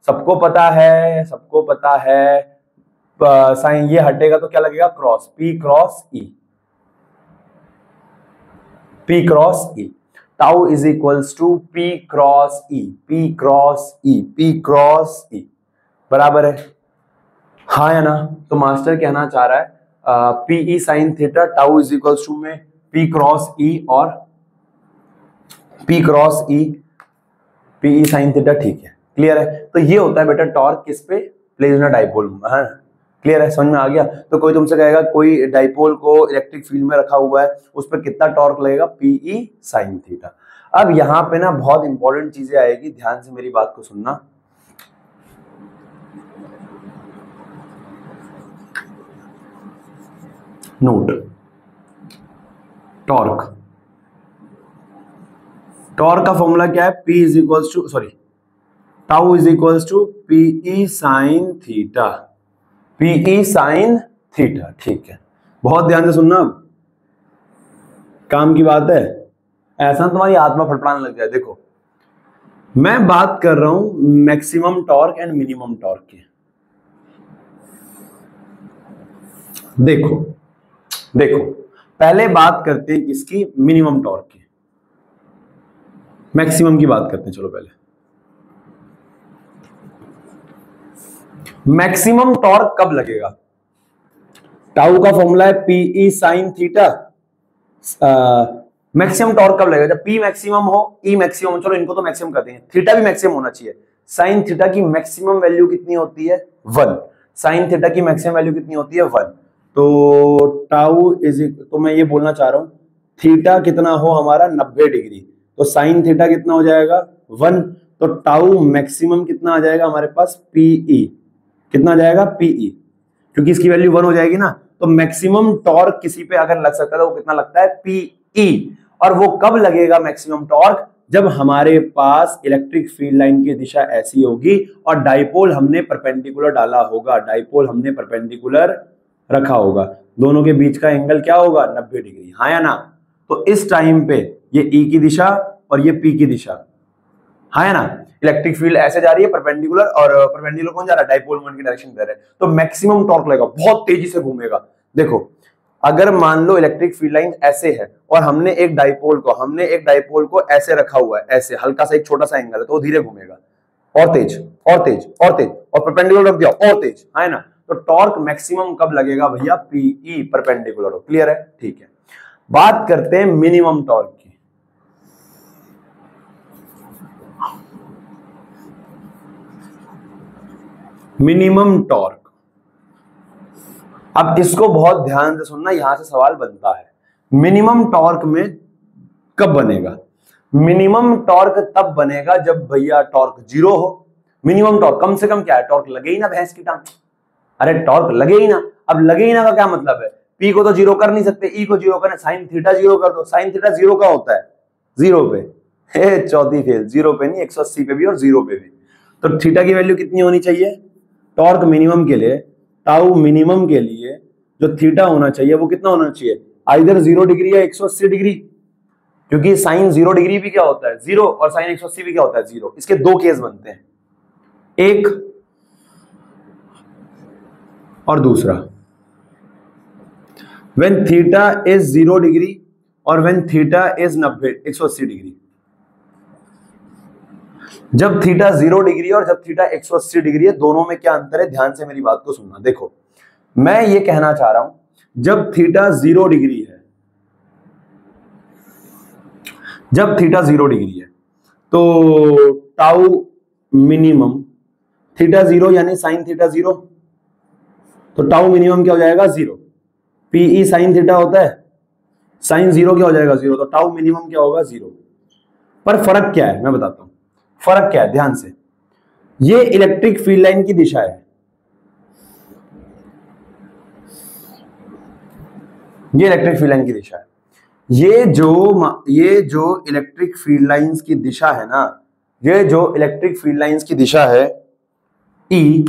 सबको पता है, सबको पता है साइन ये हटेगा तो क्या लगेगा, cross, P cross E, P cross E, tau is equals to P cross E, P cross E, P cross E, बराबर है, हाँ या ना। तो मास्टर कहना चाह रहा है PE sin theta tau is equals to में P क्रॉस E और P cross E, PE sin theta, ठीक है, क्लियर है। तो ये होता है बेटा टॉर्क किस पे, प्लेस्ड इन डाइपोल में, हाँ क्लियर है, समझ में आ गया। तो कोई तुमसे कहेगा कोई डाइपोल को इलेक्ट्रिक फील्ड में रखा हुआ है, उस पर कितना टॉर्क लगेगा, PE sin थीटा। अब यहां पे ना बहुत इंपॉर्टेंट चीजें आएगी, ध्यान से मेरी बात को सुनना। नोट, टॉर्क, टॉर्क का फॉर्मूला क्या है, P is equals to, sorry tau is equals to PE sin theta, PE sin theta, ठीक है, बहुत ध्यान से सुनना, काम की बात है, ऐसा तुम्हारी आत्मा फड़फड़ाने लग जाए। देखो मैं बात कर रहा हूं maximum torque and minimum torque की, देखो देखो, पहले बात करते हैं किसकी, मिनिमम टॉर्क की। मैक्सिमम की बात करते हैं, चलो पहले मैक्सिमम टॉर्क कब लगेगा। टाउ का फॉर्मूला है P E sine theta. Maximum torque कब लगेगा, जब पी मैक्सिमम हो, ई मैक्सिमम हो। चलो इनको तो मैक्सिमम कर देंगे, थीटा भी मैक्सिमम होना चाहिए। साइन थीटा की मैक्सिमम वैल्यू कितनी होती है, 1। साइन थीटा की मैक्सिमम वैल्यू कितनी होती है, 1। तो टाउ इज, तो मैं ये बोलना चाह रहा हूं थीटा कितना हो हमारा 90 डिग्री, तो साइन थीटा कितना हो जाएगा 1। तो टाउ मैक्सिमम कितना आ जाएगा हमारे पास, पीई कितना आ जाएगा, पीई, क्योंकि इसकी वैल्यू 1 हो जाएगी ना। तो मैक्सिमम टॉर्क किसी पे अगर लग सकता है तो वो कितना लगता है, पीई। और वो कब लगेगा मैक्सिमम टॉर्क, जब हमारे पास इलेक्ट्रिक फील्ड लाइन की दिशा ऐसी होगी और डाइपोल हमने परपेंडिकुलर डाला होगा, डाइपोल हमने परपेंडिकुलर रखा होगा, दोनों के बीच का एंगल क्या होगा, 90 डिग्री, हाँ या ना। तो इस टाइम पे ये ई की दिशा और ये पी की दिशा, हाँ है ना। इलेक्ट्रिक फील्ड ऐसे जा रही है परपेंडिकुलर, और परपेंडिकुलर कौन जा रहा है, डाइपोल मोमेंट की डायरेक्शन दे रहे हैं। तो मैक्सिमम टॉर्क लगेगा, बहुत तेजी से घूमेगा। देखो अगर मान लो इलेक्ट्रिक फील्ड लाइन ऐसे है और हमने एक डाइपोल को ऐसे रखा हुआ है, ऐसे हल्का सा एक छोटा सा एंगल है, तो वो धीरे घूमेगा, और तेज और तेज और तेज, और परपेंडिकुलर रख दिया और तेज, है ना। तो टॉर्क मैक्सिमम कब लगेगा भैया, पीई परपेंडिकुलर हो। क्लियर है, ठीक है। बात करते हैं मिनिमम टॉर्क की। मिनिमम टॉर्क, अब इसको बहुत ध्यान से सुनना, यहां से सवाल बनता है। मिनिमम टॉर्क में कब बनेगा, मिनिमम टॉर्क तब बनेगा जब भैया टॉर्क 0 हो। मिनिमम टॉर्क कम से कम क्या है, टॉर्क लगे ही ना भैंस की टांग, अरे टॉर्क लगे ही ना। अब लगे ही ना का क्या मतलब है, पी को तो 0 कर नहीं सकते, ई को 0 करना, साइन थीटा 0 कर दो। साइन थीटा 0 का होता है 0 पे, चौथी फेल, 0 पे नहीं 180 पे भी और 0 पे भी। तो थीटा की वैल्यू कितनी होनी चाहिए, टॉर्क मिनिमम के लिए, टाउ मिनिमम के लिए जो थीटा होना चाहिए वो कितना होना चाहिए, आइदर 0 डिग्री या 180 डिग्री, क्योंकि साइन 0 डिग्री भी क्या होता है 0 और साइन 180 भी क्या होता है 0। इसके दो केस बनते हैं, एक और दूसरा। व्हेन थीटा इज 0 डिग्री और व्हेन थीटा इज 180 डिग्री। जब थीटा 0 डिग्री और जब थीटा 180 डिग्री है, दोनों में क्या अंतर है, ध्यान से मेरी बात को सुनना। देखो मैं ये कहना चाह रहा हूं जब थीटा 0 डिग्री है, जब थीटा 0 डिग्री है तो टाउ मिनिमम, थीटा 0 यानी साइन थीटा 0, तो टाउ मिनिमम क्या हो जाएगा 0। पीई साइन थीटा होता है, साइन 0 क्या हो जाएगा 0, तो टाउ मिनिमम क्या होगा 0। पर फर्क क्या है मैं बताता हूं, फर्क क्या है ध्यान से। ये इलेक्ट्रिक फील्ड लाइन की दिशा है, ये इलेक्ट्रिक फील्ड लाइन की दिशा है। ये जो इलेक्ट्रिक फील्ड लाइंस की दिशा है ना, ये जो इलेक्ट्रिक फील्ड लाइंस की दिशा है ई,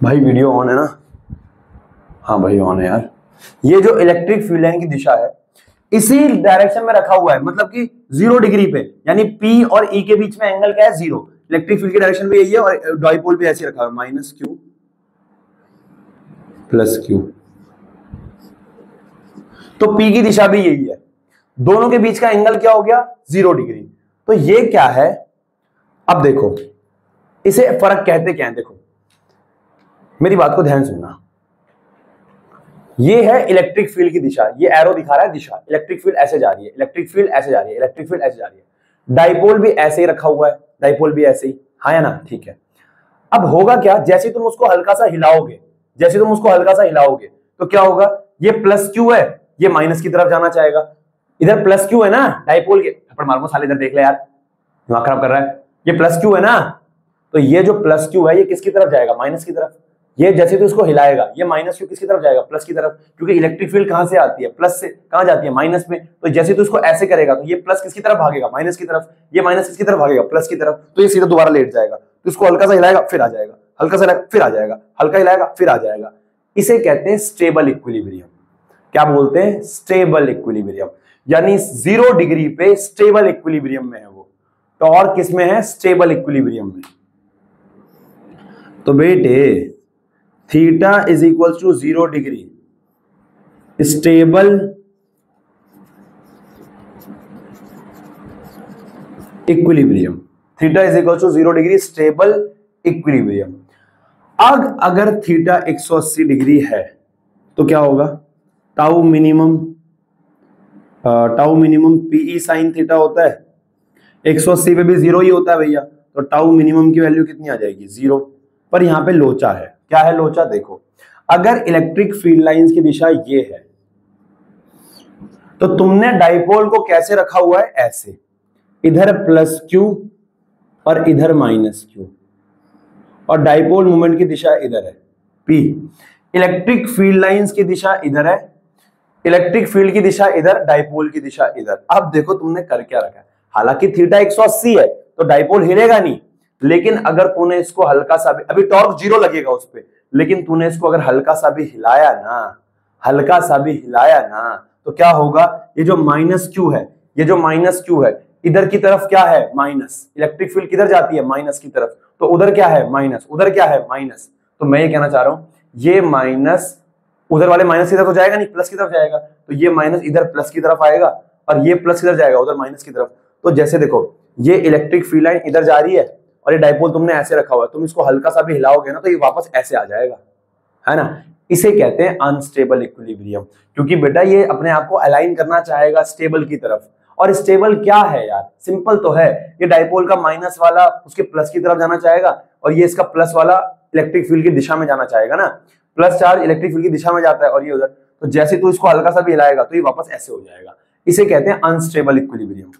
भाई वीडियो ऑन है ना, हाँ भाई ऑन है यार। ये जो इलेक्ट्रिक फील्ड लाइन की दिशा है इसी डायरेक्शन में रखा हुआ है, मतलब कि 0 डिग्री पे, यानी P और E के बीच में एंगल क्या है 0। इलेक्ट्रिक फील्ड की डायरेक्शन भी यही है और डाइपोल भी ऐसे रखा हुआ है, -q + q। तो P की दिशा भी यही है, दोनों के बीच का एंगल क्या हो गया 0 डिग्री। तो ये क्या है, अब देखो इसे फर्क कहते क्या है, देखो मेरी बात को ध्यान सुनना। ये है इलेक्ट्रिक फील्ड की दिशा, ये एरो दिखा रहा है दिशा, इलेक्ट्रिक फील्ड ऐसे जा रही है, इलेक्ट्रिक फील्ड ऐसे जा रही है, इलेक्ट्रिक फील्ड ऐसे जा रही है। डाइपोल भी ऐसे ही रखा हुआ है, डाइपोल भी ऐसे ही, हाँ या ना, ठीक है। अब होगा क्या, जैसे तुम उसको हल्का सा हिलाओगे, जैसे तुम उसको हल्का सा हिलाओगे तो क्या होगा, ये +q है, ये माइनस की तरफ जाना चाहेगा। इधर +q है ना डाइपोल के, थप्पड़ मारो साले, इधर देख ले यार दिमाग खराब कर रहा है। ये +q है ना, तो ये जो +q है ये किसकी तरफ जाएगा, माइनस की तरफ। ये जैसे तो इसको हिलाएगा, ये -q किसकी तरफ जाएगा, प्लस की तरफ, क्योंकि इलेक्ट्रिक फील्ड कहां से आती है, प्लस से कहां जाती है, माइनस में। तो जैसे तो इसको ऐसे करेगा तो ये प्लस किसकी तरफ भागेगा, माइनस की तरफ, ये माइनस किसकी तरफ भागेगा, प्लस की तरफ। तो ये सीधा दोबारा लेट जाएगा, तो इसको हल्का सा हिलाएगा फिर आ जाएगा, हल्का सा हिलाएगा फिर आ जाएगा, हल्का हिलाएगा फिर आ जाएगा। इसे कहते हैं स्टेबल इक्विलिब्रियम। क्या बोलते हैं, स्टेबल इक्विलिब्रियम, यानी 0 डिग्री पे स्टेबल इक्विलिब्रियम में है वो। टॉर्क किसमें है, स्टेबल इक्विलिब्रियम में। तो बेटे theta is equal to 0 degree stable equilibrium. Theta is equal to 0 degree stable equilibrium. अब अगर थीटा 180 डिग्री है तो क्या होगा? Tau minimum P E sine theta होता है, 180 पे भी 0 ही होता है भैया, तो टाउ मिनिमम की वैल्यू कितनी आ जाएगी? 0। पर यहां पे लोचा है। क्या है लोचा? देखो, अगर इलेक्ट्रिक फील्ड लाइंस की दिशा ये है तो तुमने डाइपोल को कैसे रखा हुआ है? ऐसे, इधर प्लस क्यू और इधर माइनस क्यू, और डाइपोल मोमेंट की दिशा इधर है पी। इलेक्ट्रिक फील्ड लाइंस की दिशा इधर है, इलेक्ट्रिक फील्ड की दिशा इधर, डाइपोल की दिशा इधर। अब देखो तुमने कर क्या रखा है। हालांकि थीटा 180 है तो डाइपोल हिलेगा नहीं, लेकिन अगर तूने इसको हल्का सा भी, अभी टॉर्क 0 लगेगा उस पर, लेकिन तूने इसको अगर हल्का सा भी हिलाया ना, हल्का सा भी हिलाया ना, तो क्या होगा? ये जो माइनस क्यू है, ये जो माइनस क्यू है, इधर की तरफ क्या है? माइनस। इलेक्ट्रिक फील्ड किधर जाती है? माइनस की तरफ। तो उधर क्या है? माइनस। उधर क्या है? माइनस। तो मैं ये कहना चाह रहा हूं, ये माइनस उधर वाले माइनस की तरफ तो जाएगा नहीं, प्लस की तरफ जाएगा, तो ये माइनस इधर प्लस की तरफ आएगा, और ये प्लस किधर जाएगा? उधर माइनस की तरफ। तो जैसे देखो, ये इलेक्ट्रिक फील्ड लाइन इधर जा रही है और ये डाइपोल तुमने ऐसे रखा हुआ है, तुम इसको हल्का सा भी हिलाओगे ना तो ये वापस ऐसे आ जाएगा, है ना? इसे कहते हैं अनस्टेबल इक्विलिब्रियम, क्योंकि बेटा ये अपने आप को अलाइन करना चाहेगा स्टेबल की तरफ। और स्टेबल क्या है यार? सिंपल तो है, ये डाइपोल का माइनस वाला उसके प्लस की तरफ जाना चाहेगा, और ये इसका प्लस वाला इलेक्ट्रिक फील्ड की दिशा में जाना चाहेगा ना। प्लस चार्ज इलेक्ट्रिक फील्ड की दिशा में जाता है और ये उधर, तो जैसे तू इसको हल्का सा भी हिलाएगा तो ये वापस ऐसे हो जाएगा। इसे कहते हैं अनस्टेबल इक्विलिब्रियम।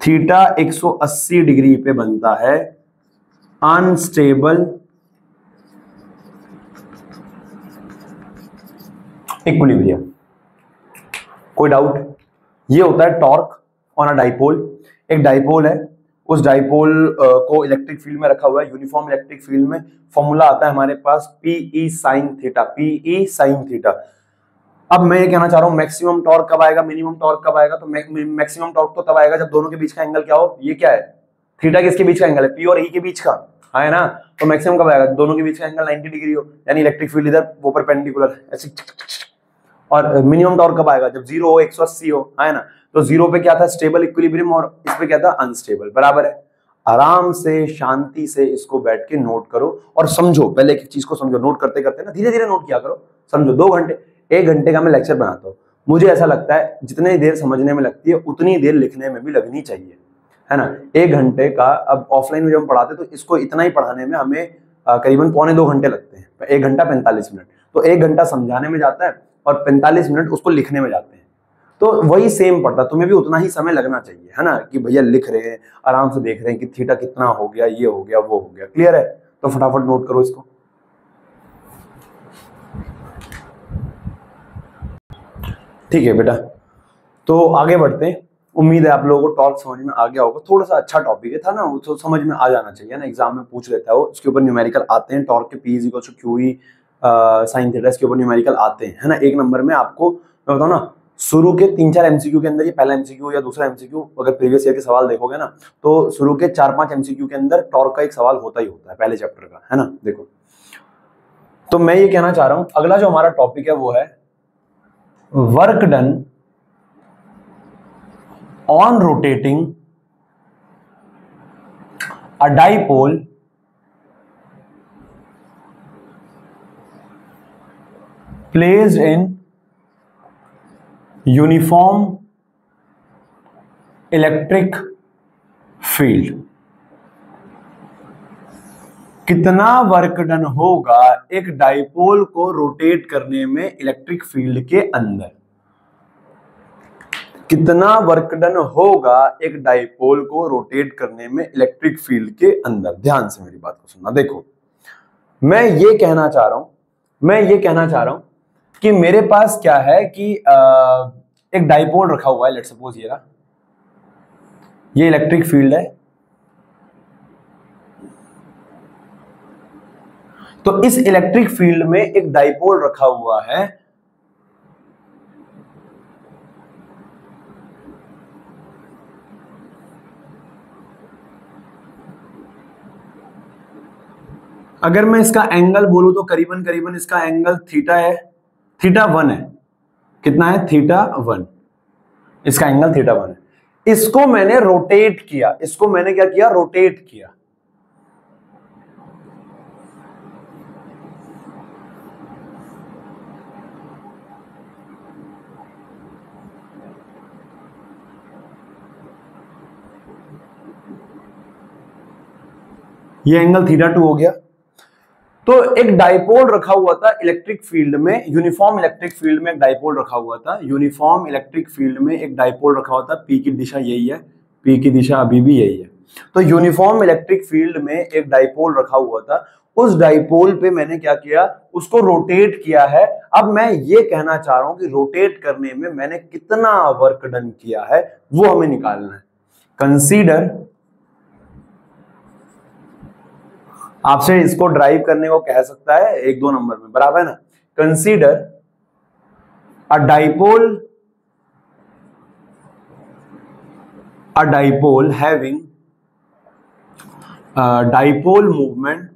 थीटा 180 डिग्री पे बनता है अनस्टेबल इक्विलिब्रियम। कोई डाउट? ये होता है टॉर्क ऑन अ डाइपोल। एक डाइपोल है, उस डाइपोल को इलेक्ट्रिक फील्ड में रखा हुआ है, यूनिफॉर्म इलेक्ट्रिक फील्ड में। फॉर्मूला आता है हमारे पास PE sine theta, PE sine theta. अब मैं ये कहना चाह रहा हूं, मैक्सिमम टॉर्क कब आएगा, मिनिमम टॉर्क कब आएगा? तो मैक्सिमम टॉर्क तो तब आएगा जब दोनों के बीच का एंगल क्या हो? ये क्या है? थीटा किसके बीच का एंगल है? पी और ई के बीच का, है ना? तो मैक्सिमम कब आएगा? दोनों के बीच का एंगल 90 डिग्री हो, यानी इलेक्ट्रिक फील्ड इधर वो परपेंडिकुलर ऐसे। और मिनिमम टॉर्क कब आएगा? जब 0 हो, 180 हो, है ना? तो 0 पे क्या था? स्टेबल इक्विलिब्रियम, और इस पे क्या था? अनस्टेबल। बराबर है। आराम से शांति से इसको बैठ के नोट करो और समझो। पहले एक चीज को समझो, नोट करते करते ना धीरे धीरे नोट किया करो। समझो, 2 घंटे 1 घंटे का मैं लेक्चर बनाता हूँ, मुझे ऐसा लगता है जितनी देर समझने में लगती है उतनी देर लिखने में भी लगनी चाहिए, है ना? 1 घंटे का, अब ऑफलाइन में जब हम पढ़ाते तो इसको इतना ही पढ़ाने में हमें करीबन 1.25 घंटे लगते हैं, 1 घंटा 45 मिनट। तो 1 घंटा समझाने में जाता है और 45 मिनट उसको लिखने में जाते हैं। तो वही सेम पड़ता है, तुम्हें भी उतना ही समय लगना चाहिए, है ना? कि भैया लिख रहे हैं, आराम से देख रहे हैं कि थीटा कितना हो गया, ये हो गया, वो हो गया। क्लियर है? तो फटाफट नोट करो इसको। ठीक है बेटा, तो आगे बढ़ते हैं। उम्मीद है आप लोगों को टॉर्क समझ में आ गया होगा। थोड़ा सा अच्छा टॉपिक है था ना, वो तो समझ में आ जाना चाहिए ना, एग्जाम में पूछ लेता है वो, उसके ऊपर न्यूमेरिकल आते हैं। टॉर्क के P is equal to Q E sine theta, इसके ऊपर न्यूमेरिकल आते हैं, है ना? 1 नंबर में आपको मैं बताऊं ना, शुरू के 3-4 एमसीक्यू के अंदर, ये पहला एमसीक्यू या दूसरा एमसीक्यू, अगर प्रीवियस ईयर के सवाल देखोगे ना, तो शुरू के 4-5 एमसीक्यू के अंदर टॉर्क का एक सवाल होता ही होता है पहले चैप्टर का, है ना? देखो, तो मैं ये कहना चाह रहा हूं, अगला जो हमारा टॉपिक है वो है work done on rotating a dipole placed in uniform electric field। कितना वर्क डन होगा एक डाइपोल को रोटेट करने में इलेक्ट्रिक फील्ड के अंदर? कितना वर्क डन होगा एक डाइपोल को रोटेट करने में इलेक्ट्रिक फील्ड के अंदर? ध्यान से मेरी बात को सुनना। देखो, मैं ये कहना चाह रहा हूं कि मेरे पास क्या है कि एक डाइपोल रखा हुआ है, लेट्स सपोज ये रहा, ये इलेक्ट्रिक फील्ड है। तो इस इलेक्ट्रिक फील्ड में एक डाइपोल रखा हुआ है, अगर मैं इसका एंगल बोलूं तो करीबन करीबन इसका एंगल थीटा है, थीटा 1 है। कितना है? थीटा 1। इसका एंगल थीटा 1 है। इसको मैंने रोटेट किया, इसको मैंने क्या किया? रोटेट किया। ये एंगल थीटा 2 हो गया। तो एक डाइपोल रखा हुआ था इलेक्ट्रिक फील्ड में, यूनिफॉर्म इलेक्ट्रिक फील्ड में एक डाइपोल रखा हुआ था, यूनिफॉर्म इलेक्ट्रिक फील्ड में एक डाइपोल रखा हुआ था। पी की दिशा यही है, पी की दिशा अभी भी यही है। तो यूनिफॉर्म इलेक्ट्रिक फील्ड में एक डाइपोल रखा हुआ था, उस डाइपोल पे मैंने क्या किया? उसको रोटेट किया है। अब मैं ये कहना चाह रहा हूं कि रोटेट करने में मैंने कितना वर्क डन किया है वो हमें निकालना है। कंसीडर, आपसे इसको ड्राइव करने को कह सकता है 1-2 नंबर में, बराबर है ना। Consider a dipole having dipole movement,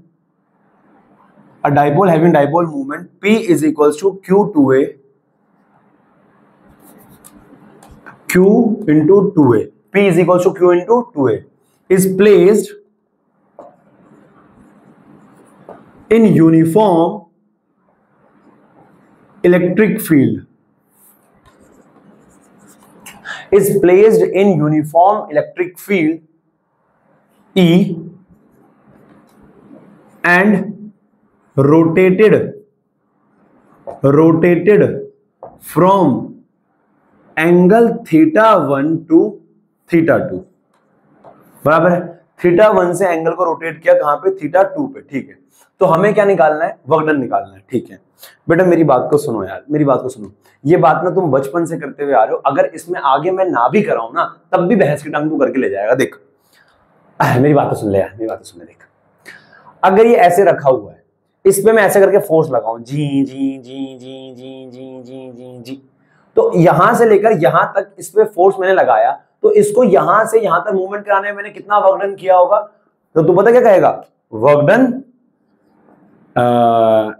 a dipole having dipole moment P is equals to Q2A, Q into 2A, P is equals to Q into 2A, is placed in uniform electric field, is placed in uniform electric field E and rotated from angle theta 1 to theta 2, बराबर है। Theta 1 से angle को rotate किया कहां पे? Theta 2 पे, ठीक है। तो हमें क्या निकालना है? वर्क डन निकालना है, ठीक है। बेटा मेरी बात को सुनो यार, मेरी बात को सुनो। ये बात ना तुम बचपन से करते हुए आ रहे हो, अगर इसमें आगे मैं ना भी कराऊं ना तब भी बहस की टांग तू करके ले जाएगा। देख मेरी बात तो सुन ले यार, मेरी बात तो सुन ले। देख अगर ये ऐसे रखा हुआ है, इस पे मैं ऐसे करके फोर्स लगाऊं, जी जी जी जी जी जी जी जी जी, तो यहां से लेकर यहां तक इस पे फोर्स मैंने लगाया, तो इसको यहां से यहां तक मूवमेंट कराने में मैंने कितना वर्क डन किया होगा? तो तू पता क्या कहेगा? Work done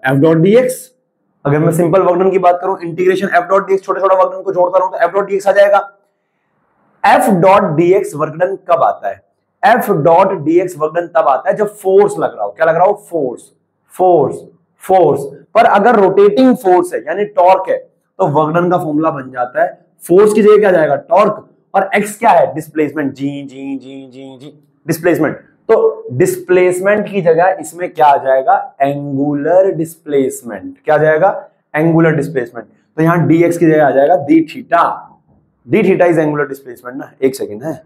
F dot D x. अगर मैं सिंपल वर्क डन की बात करूं, integration F dot D x, छोटे छोटे वर्क डन को जोड़ता रहूं तो एफ डॉट डी एक्स आ जाएगा। F dot D x work done कब आता है? F dot D x work done तब आता है जब फोर्स लग रहा हो। क्या लग रहा हो? Force, force, force. पर अगर रोटेटिंग फोर्स है यानी टॉर्क है तो वर्क डन का फॉर्मूला बन जाता है, फोर्स की जगह क्या जाएगा? टॉर्क, और एक्स क्या है? डिस्प्लेसमेंट, जी जी जी जी जी, डिस्प्लेसमेंट। तो डिस्प्लेसमेंट की जगह इसमें क्या आ जाएगा? Angular displacement. क्या आ जाएगा? Angular displacement. तो यहां डी एक्स की जगह आ जाएगा D theta. D theta is angular displacement ना। एक सेकेंड है,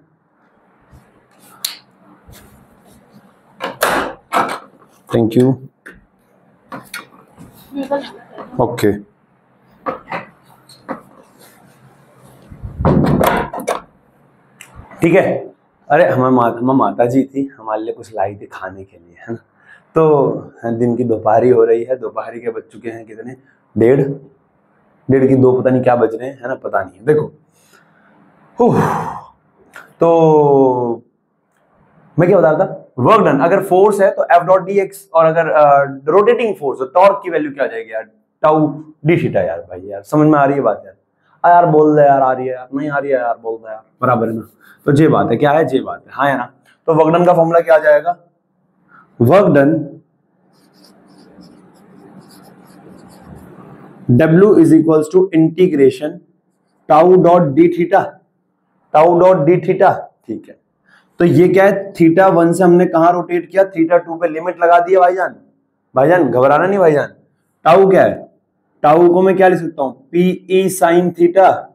थैंक यू, ओके। ठीक है। अरे हमारी माता जी थी, हमारे लिए कुछ लाई थी खाने के लिए, है ना। तो दिन की दोपहरी हो रही है, दोपहरी के बज चुके हैं कितने? 1:30 की 2 पता नहीं क्या बज रहे हैं, है ना, पता नहीं है। देखो तो मैं क्या बता रहा था? वर्क डन, अगर फोर्स है तो एफ डॉट डी एक्स, और अगर रोटेटिंग फोर्स है टॉर्क की वैल्यू क्या आ जाएगी यार? Tau D theta. यार भाई यार समझ में आ रही है बात यार? यार बोल दे यार, आ रही है यार? नहीं आ रही है यार? बोल दे यार, बराबर है ना। तो ये बात है, क्या है? ये बात है, हाँ है ना। तो वर्क डन का फॉर्मूला क्या आ जाएगा? Work done W is equals to integration tau dot D theta, tau dot D theta, ठीक है। तो ये क्या है? थीटा 1 से हमने कहां रोटेट किया? थीटा 2 पे लिमिट लगा दिया भाईजान। भाईजान घबराना नहीं भाईजान। टाउ क्या है? टाउ को मैं क्या लिख सकता हूं? P E sine theta.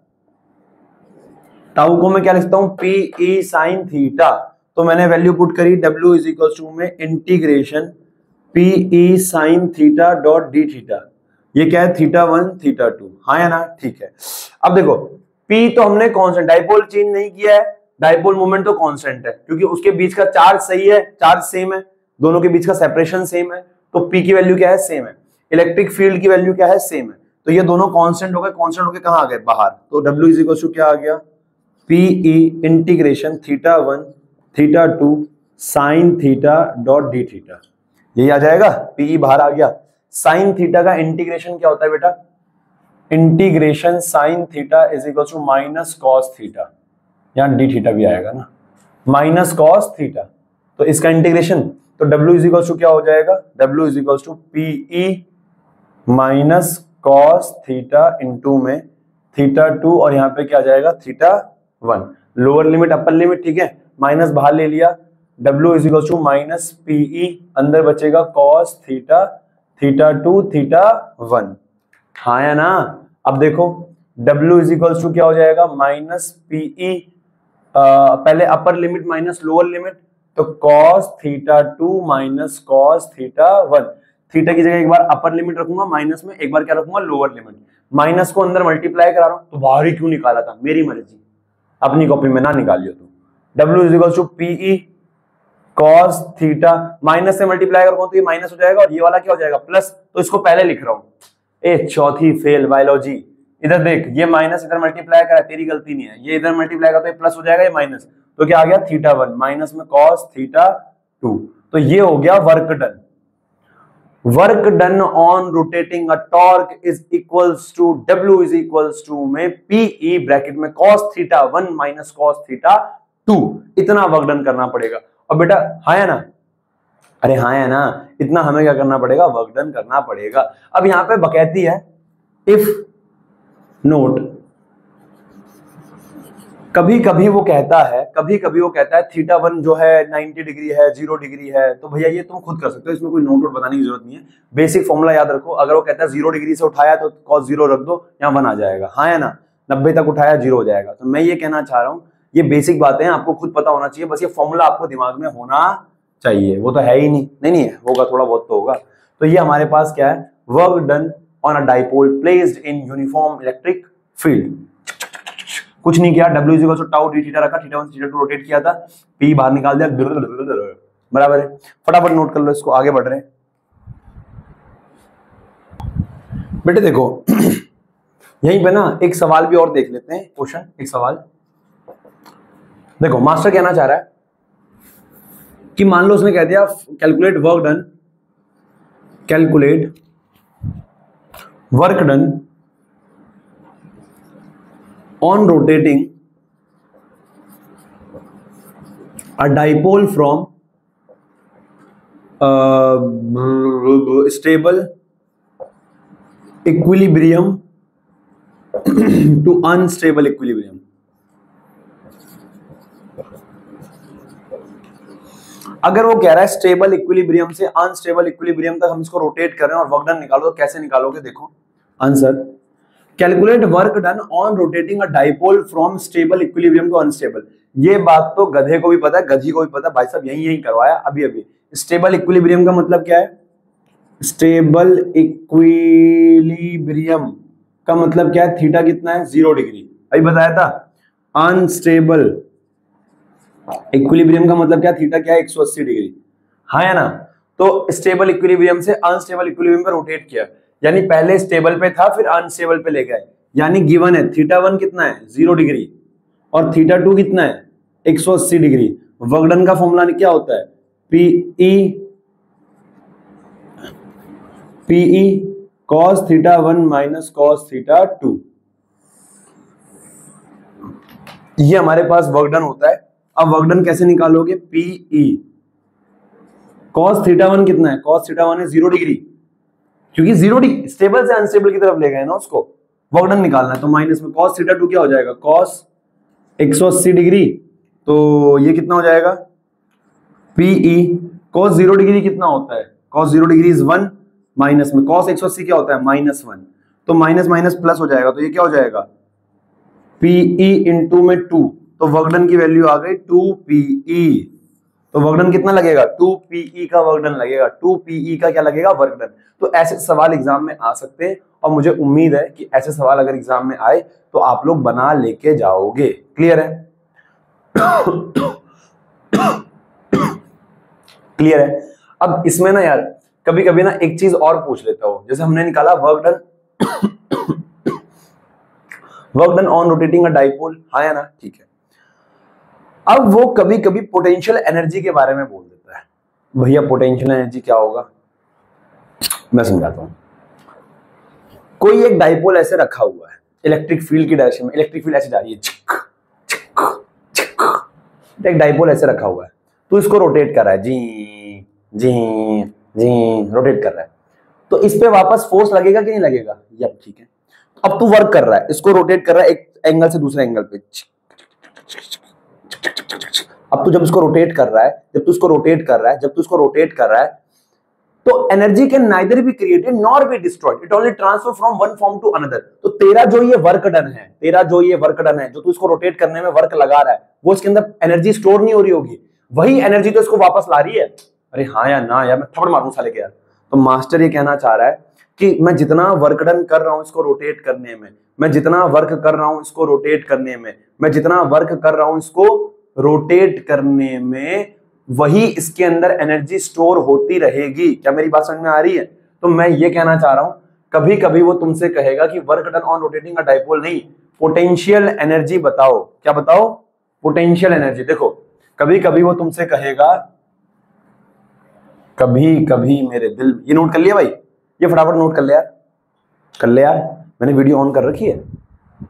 Tau को मैं क्या लिख सकता हूं? P E sine theta. तो मैंने वैल्यू पुट करी W इज इक्वल टू में integration P E sine theta dot D theta. ये क्या है? थीटा 1 थीटा 2, हाँ या ना? ठीक है। अब देखो P तो हमने कांस्टेंट, डाइपोल चेंज नहीं किया है, डाइपोल मोमेंट तो कांस्टेंट है क्योंकि उसके बीच का चार्ज सही है, चार्ज सेम है, दोनों के बीच का सेपरेशन सेम है, तो P की वैल्यू क्या है? सेम है। इलेक्ट्रिक फील्ड की वैल्यू क्या है? सेम है। तो ये दोनों कांस्टेंट हो गए, कांस्टेंट होके कहां आ गए? बाहर। तो W इज इक्वल टू क्या आ गया? P E integration theta 1 theta 2 sine theta dot D theta. यही आ जाएगा, पीई बाहर आ गया। साइन थीटा का इंटीग्रेशन क्या होता है बेटा, integration sine theta is equal to minus cos theta, यहां डी थीटा भी आएगा ना, माइनस कॉस थीटा। तो इसका इंटीग्रेशन, तो W इज इक्वल टू क्या हो जाएगा, W is equal to P E minus cos theta into में थीटा 2 और यहाँ पे क्या आ जाएगा theta 1, lower limit upper limit, ठीक है, माइनस बाहर ले लिया, W is equal to minus P E, अंदर बचेगा कॉस थीटा, थीटा 2 थीटा 1, हाँ या ना। अब देखो W इज इक्वल टू क्या हो जाएगा, माइनस पीई, पहले upper limit minus lower limit, तो cos theta 2 minus cos theta 1, theta की जगह एक बार अपर लिमिट रखूंगा माइनस में, एक बार क्या रखूंगा लोअर लिमिट, माइनस को अंदर मल्टीप्लाई करा रहा हूं, तो बाहर ही क्यों निकाला था, मेरी मर्जी, अपनी कॉपी में ना निकालियो तो। W is equal to P E cos theta, minus से मल्टीप्लाई करूंगा तो ये माइनस हो जाएगा और ये वाला क्या हो जाएगा प्लस, तो इसको पहले लिख रहा हूं। ए चौथी फेल बायोलॉजी, इधर देख ये माइनस इधर मल्टीप्लाई करा, तेरी गलती नहीं है, ये इधर मल्टीप्लाई करा तो ये प्लस हो जाएगा, ये माइनस, तो क्या आ गया थीटा 1 माइनस में कॉस थीटा 2, तो ये हो गया work done. Work done on rotating a torque is equals to W is equals to में पीई ब्रैकेट में cos theta 1 minus cos theta 2, इतना वर्क डन करना पड़ेगा। और बेटा हाँ है ना, अरे हाँ है ना, इतना हमें क्या करना पड़ेगा, वर्क डन करना पड़ेगा। अब यहां पे बकैती है इफ नोट, कभी कभी वो कहता है थीटा 1 जो है 90 डिग्री है, 0 डिग्री है, तो भैया ये तुम खुद कर सकते हो, इसमें कोई नोट बताने की जरूरत नहीं है, बेसिक फॉर्मूला याद रखो। अगर वो कहता है 0 डिग्री से उठाया तो cos 0 रख दो, यहाँ 1 आ जाएगा, हाँ है ना, 90 तक उठाया 0 हो जाएगा। तो मैं ये कहना चाह रहा हूँ, ये बेसिक बातें हैं, आपको खुद पता होना चाहिए, बस ये फॉर्मूला आपको दिमाग में होना चाहिए, वो तो है ही नहीं है, होगा थोड़ा बहुत तो होगा। तो ये हमारे पास क्या है, work done on a dipole placed in uniform electric field, कुछ नहीं किया, W is equal to tau D theta रखा, थीटा 1 थीटा 2 रोटेट किया था, P बाहर निकाल दिया, बराबर है। फटाफट नोट कर लो इसको, आगे बढ़ रहे हैं बेटे। देखो यहीं पे ना एक सवाल भी और देख लेते हैं, क्वेश्चन एक सवाल देखो, मास्टर कहना चाह रहा है कि मान लो उसने कह दिया calculate work done on rotating a dipole from stable equilibrium to unstable equilibrium। अगर वो कह रहा है स्टेबल इक्विलिब्रियम से अनस्टेबल इक्विलिब्रियम तक हम इसको रोटेट कर रहे हैं और वर्क डन निकालो, तो कैसे निकालोगे, देखो answer, calculate work done on rotating a dipole from stable equilibrium to unstable. ये बात तो गधे को भी पता है, गधी को भी पता है, भाई साहब यही करवाया अभी। स्टेबल इक्विलिब्रियम का मतलब क्या है, स्टेबल इक्विलिब्रियम का मतलब क्या है, थीटा कितना है 0 डिग्री, अभी बताया था। अनस्टेबल इक्विलिब्रियम का मतलब क्या, थीटा क्या है 180 डिग्री, हाँ या ना। तो स्टेबल इक्विलिब्रियम से अनस्टेबल इक्विलिब्रियम पे रोटेट किया, यानी पहले स्टेबल पे था फिर अनस्टेबल पे ले गए, यानी गिवन है थीटा 1 कितना है 0 डिग्री और थीटा 2 कितना है 180 डिग्री। वर्क डन का फॉर्मूला क्या होता है, P E cos theta 1 minus cos theta 2, ये हमारे पास वर्क डन होता है। अब वर्क डन कैसे निकालोगे, पीई cos थीटा 1 कितना है, cos थीटा 1 है 0 डिग्री, क्योंकि 0 डिग्री स्टेबल से अनस्टेबल की तरफ ले गए ना उसको, वर्क डन निकालना है, तो माइनस में cos थीटा 2 क्या हो जाएगा, cos 180 डिग्री, तो ये कितना हो जाएगा, पीई cos 0 डिग्री कितना होता है, cos 0 डिग्री इज 1, माइनस में cos 180 क्या होता है -1, तो माइनस माइनस प्लस हो जाएगा, तो ये क्या हो जाएगा पीई इंटू में 2, तो वर्क डन की वैल्यू आ गई 2PE, तो वर्क डन कितना लगेगा 2PE का वर्क डन लगेगा, 2PE का क्या लगेगा वर्क डन। तो ऐसे सवाल एग्जाम में आ सकते हैं और मुझे उम्मीद है कि ऐसे सवाल अगर एग्जाम में आए तो आप लोग बना लेके जाओगे, क्लियर है क्लियर है। अब इसमें ना यार कभी कभी ना एक चीज और पूछ लेता हूं, जैसे हमने निकाला work done on rotating a dipole, हाँ या ना, ठीक है। अब वो कभी कभी पोटेंशियल एनर्जी के बारे में बोल देता है, भैया पोटेंशियल एनर्जी क्या होगा, मैं समझाता हूं। कोई एक डाइपोल ऐसे रखा हुआ है इलेक्ट्रिक फील्ड की डायरेक्शन में, इलेक्ट्रिक फील्ड ऐसे जा रही है, चिक चिक चिक, एक डाइपोल ऐसे रखा हुआ है, तो इसको रोटेट कर रहा है, जी जी जी रोटेट कर रहा है, तो इस पे वापस फोर्स लगेगा कि नहीं लगेगा, यप ठीक है। अब तू वर्क कर रहा है, इसको रोटेट कर रहा है एक एंगल से दूसरे एंगल पे, अब तू जब इसको रोटेट कर रहा है, जब तू इसको रोटेट कर रहा है, जब तू इसको रोटेट कर रहा है, तो energy can neither be created nor be destroyed, it only transfer from one form to another. तो तेरा जो ये वर्क डन है, तेरा जो ये वर्क डन है, जो तू इसको रोटेट करने में वर्क लगा रहा है, वो इसके अंदर एनर्जी स्टोर नहीं हो रही होगी, वही एनर्जी तो इसको वापस ला रही है। अरे हाँ या ना यार, मैं थप्पड़ मारूं साले के यार। तो मास्टर ये कहना चाह रहा है कि मैं जितना वर्क डन कर रहा हूं इसको रोटेट करने में, मैं जितना वर्क कर रहा हूं इसको रोटेट करने में, मैं जितना वर्क कर रहा हूं इसको रोटेट करने में, वही इसके अंदर एनर्जी स्टोर होती रहेगी। क्या मेरी बात समझ में आ रही है? तो मैं ये कहना चाह रहा हूं, कभी कभी वो तुमसे कहेगा कि work done on rotating a dipole नहीं, पोटेंशियल एनर्जी बताओ। क्या बताओ? Potential energy. देखो कभी कभी वो तुमसे कहेगा, कभी कभी मेरे दिल, ये नोट कर लिया भाई, ये फटाफट नोट कर ले यार, कर ले यार, मैंने वीडियो ऑन कर रखी है।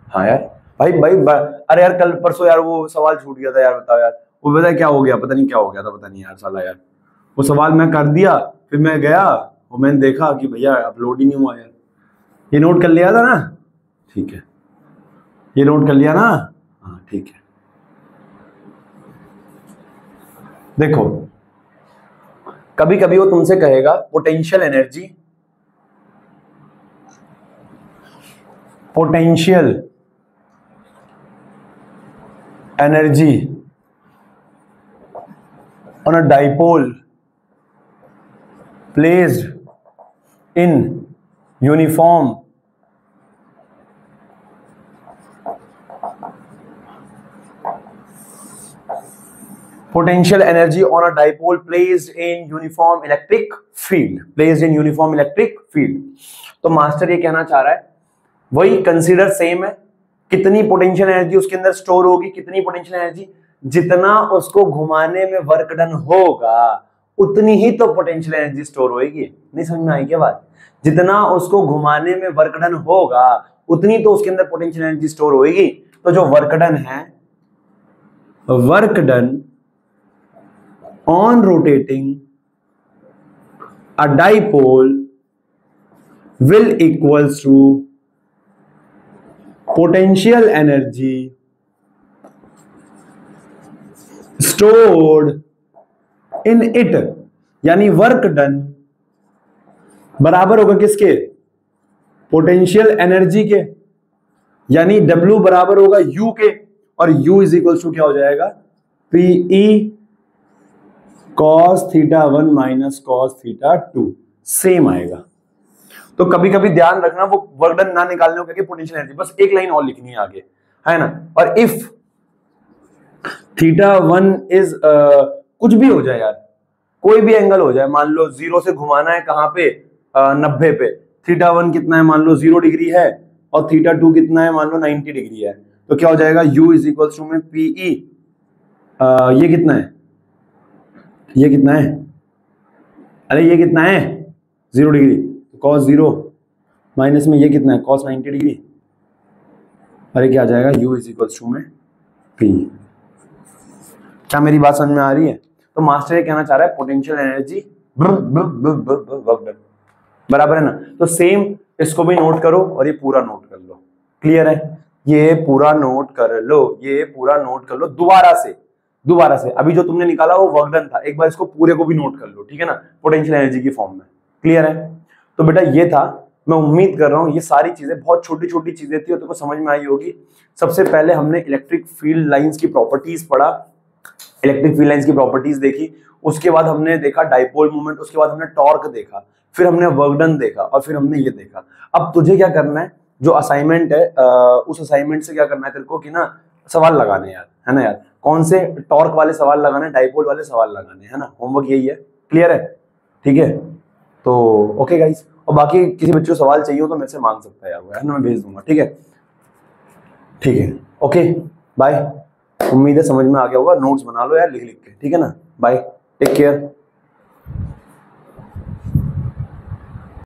हाँ यार भाई अरे यार कल परसों यार वो सवाल छूट गया था यार, बताओ यार, वो पता है क्या हो गया, पता नहीं क्या हो गया था, पता नहीं यार साला यार, वो सवाल मैं कर दिया, फिर मैं गया और मैंने देखा कि भैया अपलोड ही नहीं हुआ यार। ये नोट कर लिया था ना? ठीक है, ये नोट कर लिया ना? हाँ ठीक है। देखो कभी कभी वो तुमसे कहेगा potential energy, potential energy on a dipole placed in uniform potential energy on a dipole placed in uniform electric field, placed in uniform electric field। तो मास्टर ये कहना चाह रहा है वही कंसीडर सेम है, कितनी पोटेंशियल एनर्जी उसके अंदर स्टोर होगी, कितनी पोटेंशियल एनर्जी, जितना उसको घुमाने में वर्क डन होगा उतनी ही तो पोटेंशियल एनर्जी स्टोर होगी। नहीं समझ में आई क्या बात? जितना उसको घुमाने में वर्क डन होगा उतनी तो उसके अंदर पोटेंशियल एनर्जी स्टोर होगी। तो जो वर्क डन है, work done on rotating a dipole will equals to potential energy stored in it, यानी वर्क डन बराबर होगा किसके? पोटेंशियल एनर्जी के, यानी W बराबर होगा U के, और U इज इक्वल टू क्या हो जाएगा? PE cos θ1 minus cos θ2, same आएगा। तो कभी कभी ध्यान रखना वो वर्क डन ना निकालने को पोटेंशियल एनर्जी, बस एक लाइन और लिखनी है आगे, है ना। और इफ θ1 इज कुछ भी हो जाए यार, कोई भी एंगल हो जाए, मान लो 0 से घुमाना है कहां पे, 90 पे, θ1 कितना है मान लो 0 डिग्री है, और θ2 कितना है मान लो 90 डिग्री है, तो क्या हो जाएगा? U इज इक्वल टू में PE, ये कितना है, ये कितना है, अरे ये कितना है 0 डिग्री, तो cos 0 माइनस में ये कितना है cos 90 डिग्री, अरे क्या आ जाएगा? U इज इक्वल टू में P। क्या मेरी बात समझ में आ रही है? तो मास्टर ये कहना चाह रहा है पोटेंशियल एनर्जी बराबर है ना। तो सेम इसको भी नोट करो और ये पूरा नोट कर लो, क्लियर है? ये पूरा नोट कर लो, ये पूरा नोट कर लो दोबारा से। अभी जो तुमने निकाला वो वर्क डन था, एक बार इसको पूरे को भी नोट कर लो, ठीक है ना, पोटेंशियल एनर्जी की फॉर्म में, क्लियर है? तो बेटा ये था, मैं उम्मीद कर रहा हूं ये सारी चीजें बहुत छोटी छोटी चीजें थी और तुमको समझ में आई होगी। सबसे पहले हमने इलेक्ट्रिक फील्ड लाइंस की प्रॉपर्टीज पढ़ा, इलेक्ट्रिक फील्ड लाइंस की प्रॉपर्टीज देखी, उसके बाद हमने देखा डाइपोल मूवमेंट, उसके बाद हमने टॉर्क देखा, फिर हमने वर्क डन देखा, और फिर हमने ये देखा। अब तुझे क्या करना है, जो असाइनमेंट है उस असाइनमेंट से क्या करना है तेरे को कि ना सवाल लगाने यार, है ना यार, कौन से टॉर्क वाले सवाल लगाने, डाइपोल वाले सवाल लगाने, है ना। होमवर्क यही है, क्लियर है? ठीक है, तो ओके गाइस, और बाकी किसी बच्चे को सवाल चाहिए हो तो मेरे से मांग सकता है यार, वो है ना, मैं भेज दूंगा, ठीक है? ठीक है, ओके बाय। उम्मीद है समझ में आ गया होगा, नोट्स बना लो यार लिख लिख के, ठीक है ना। Bye, take care.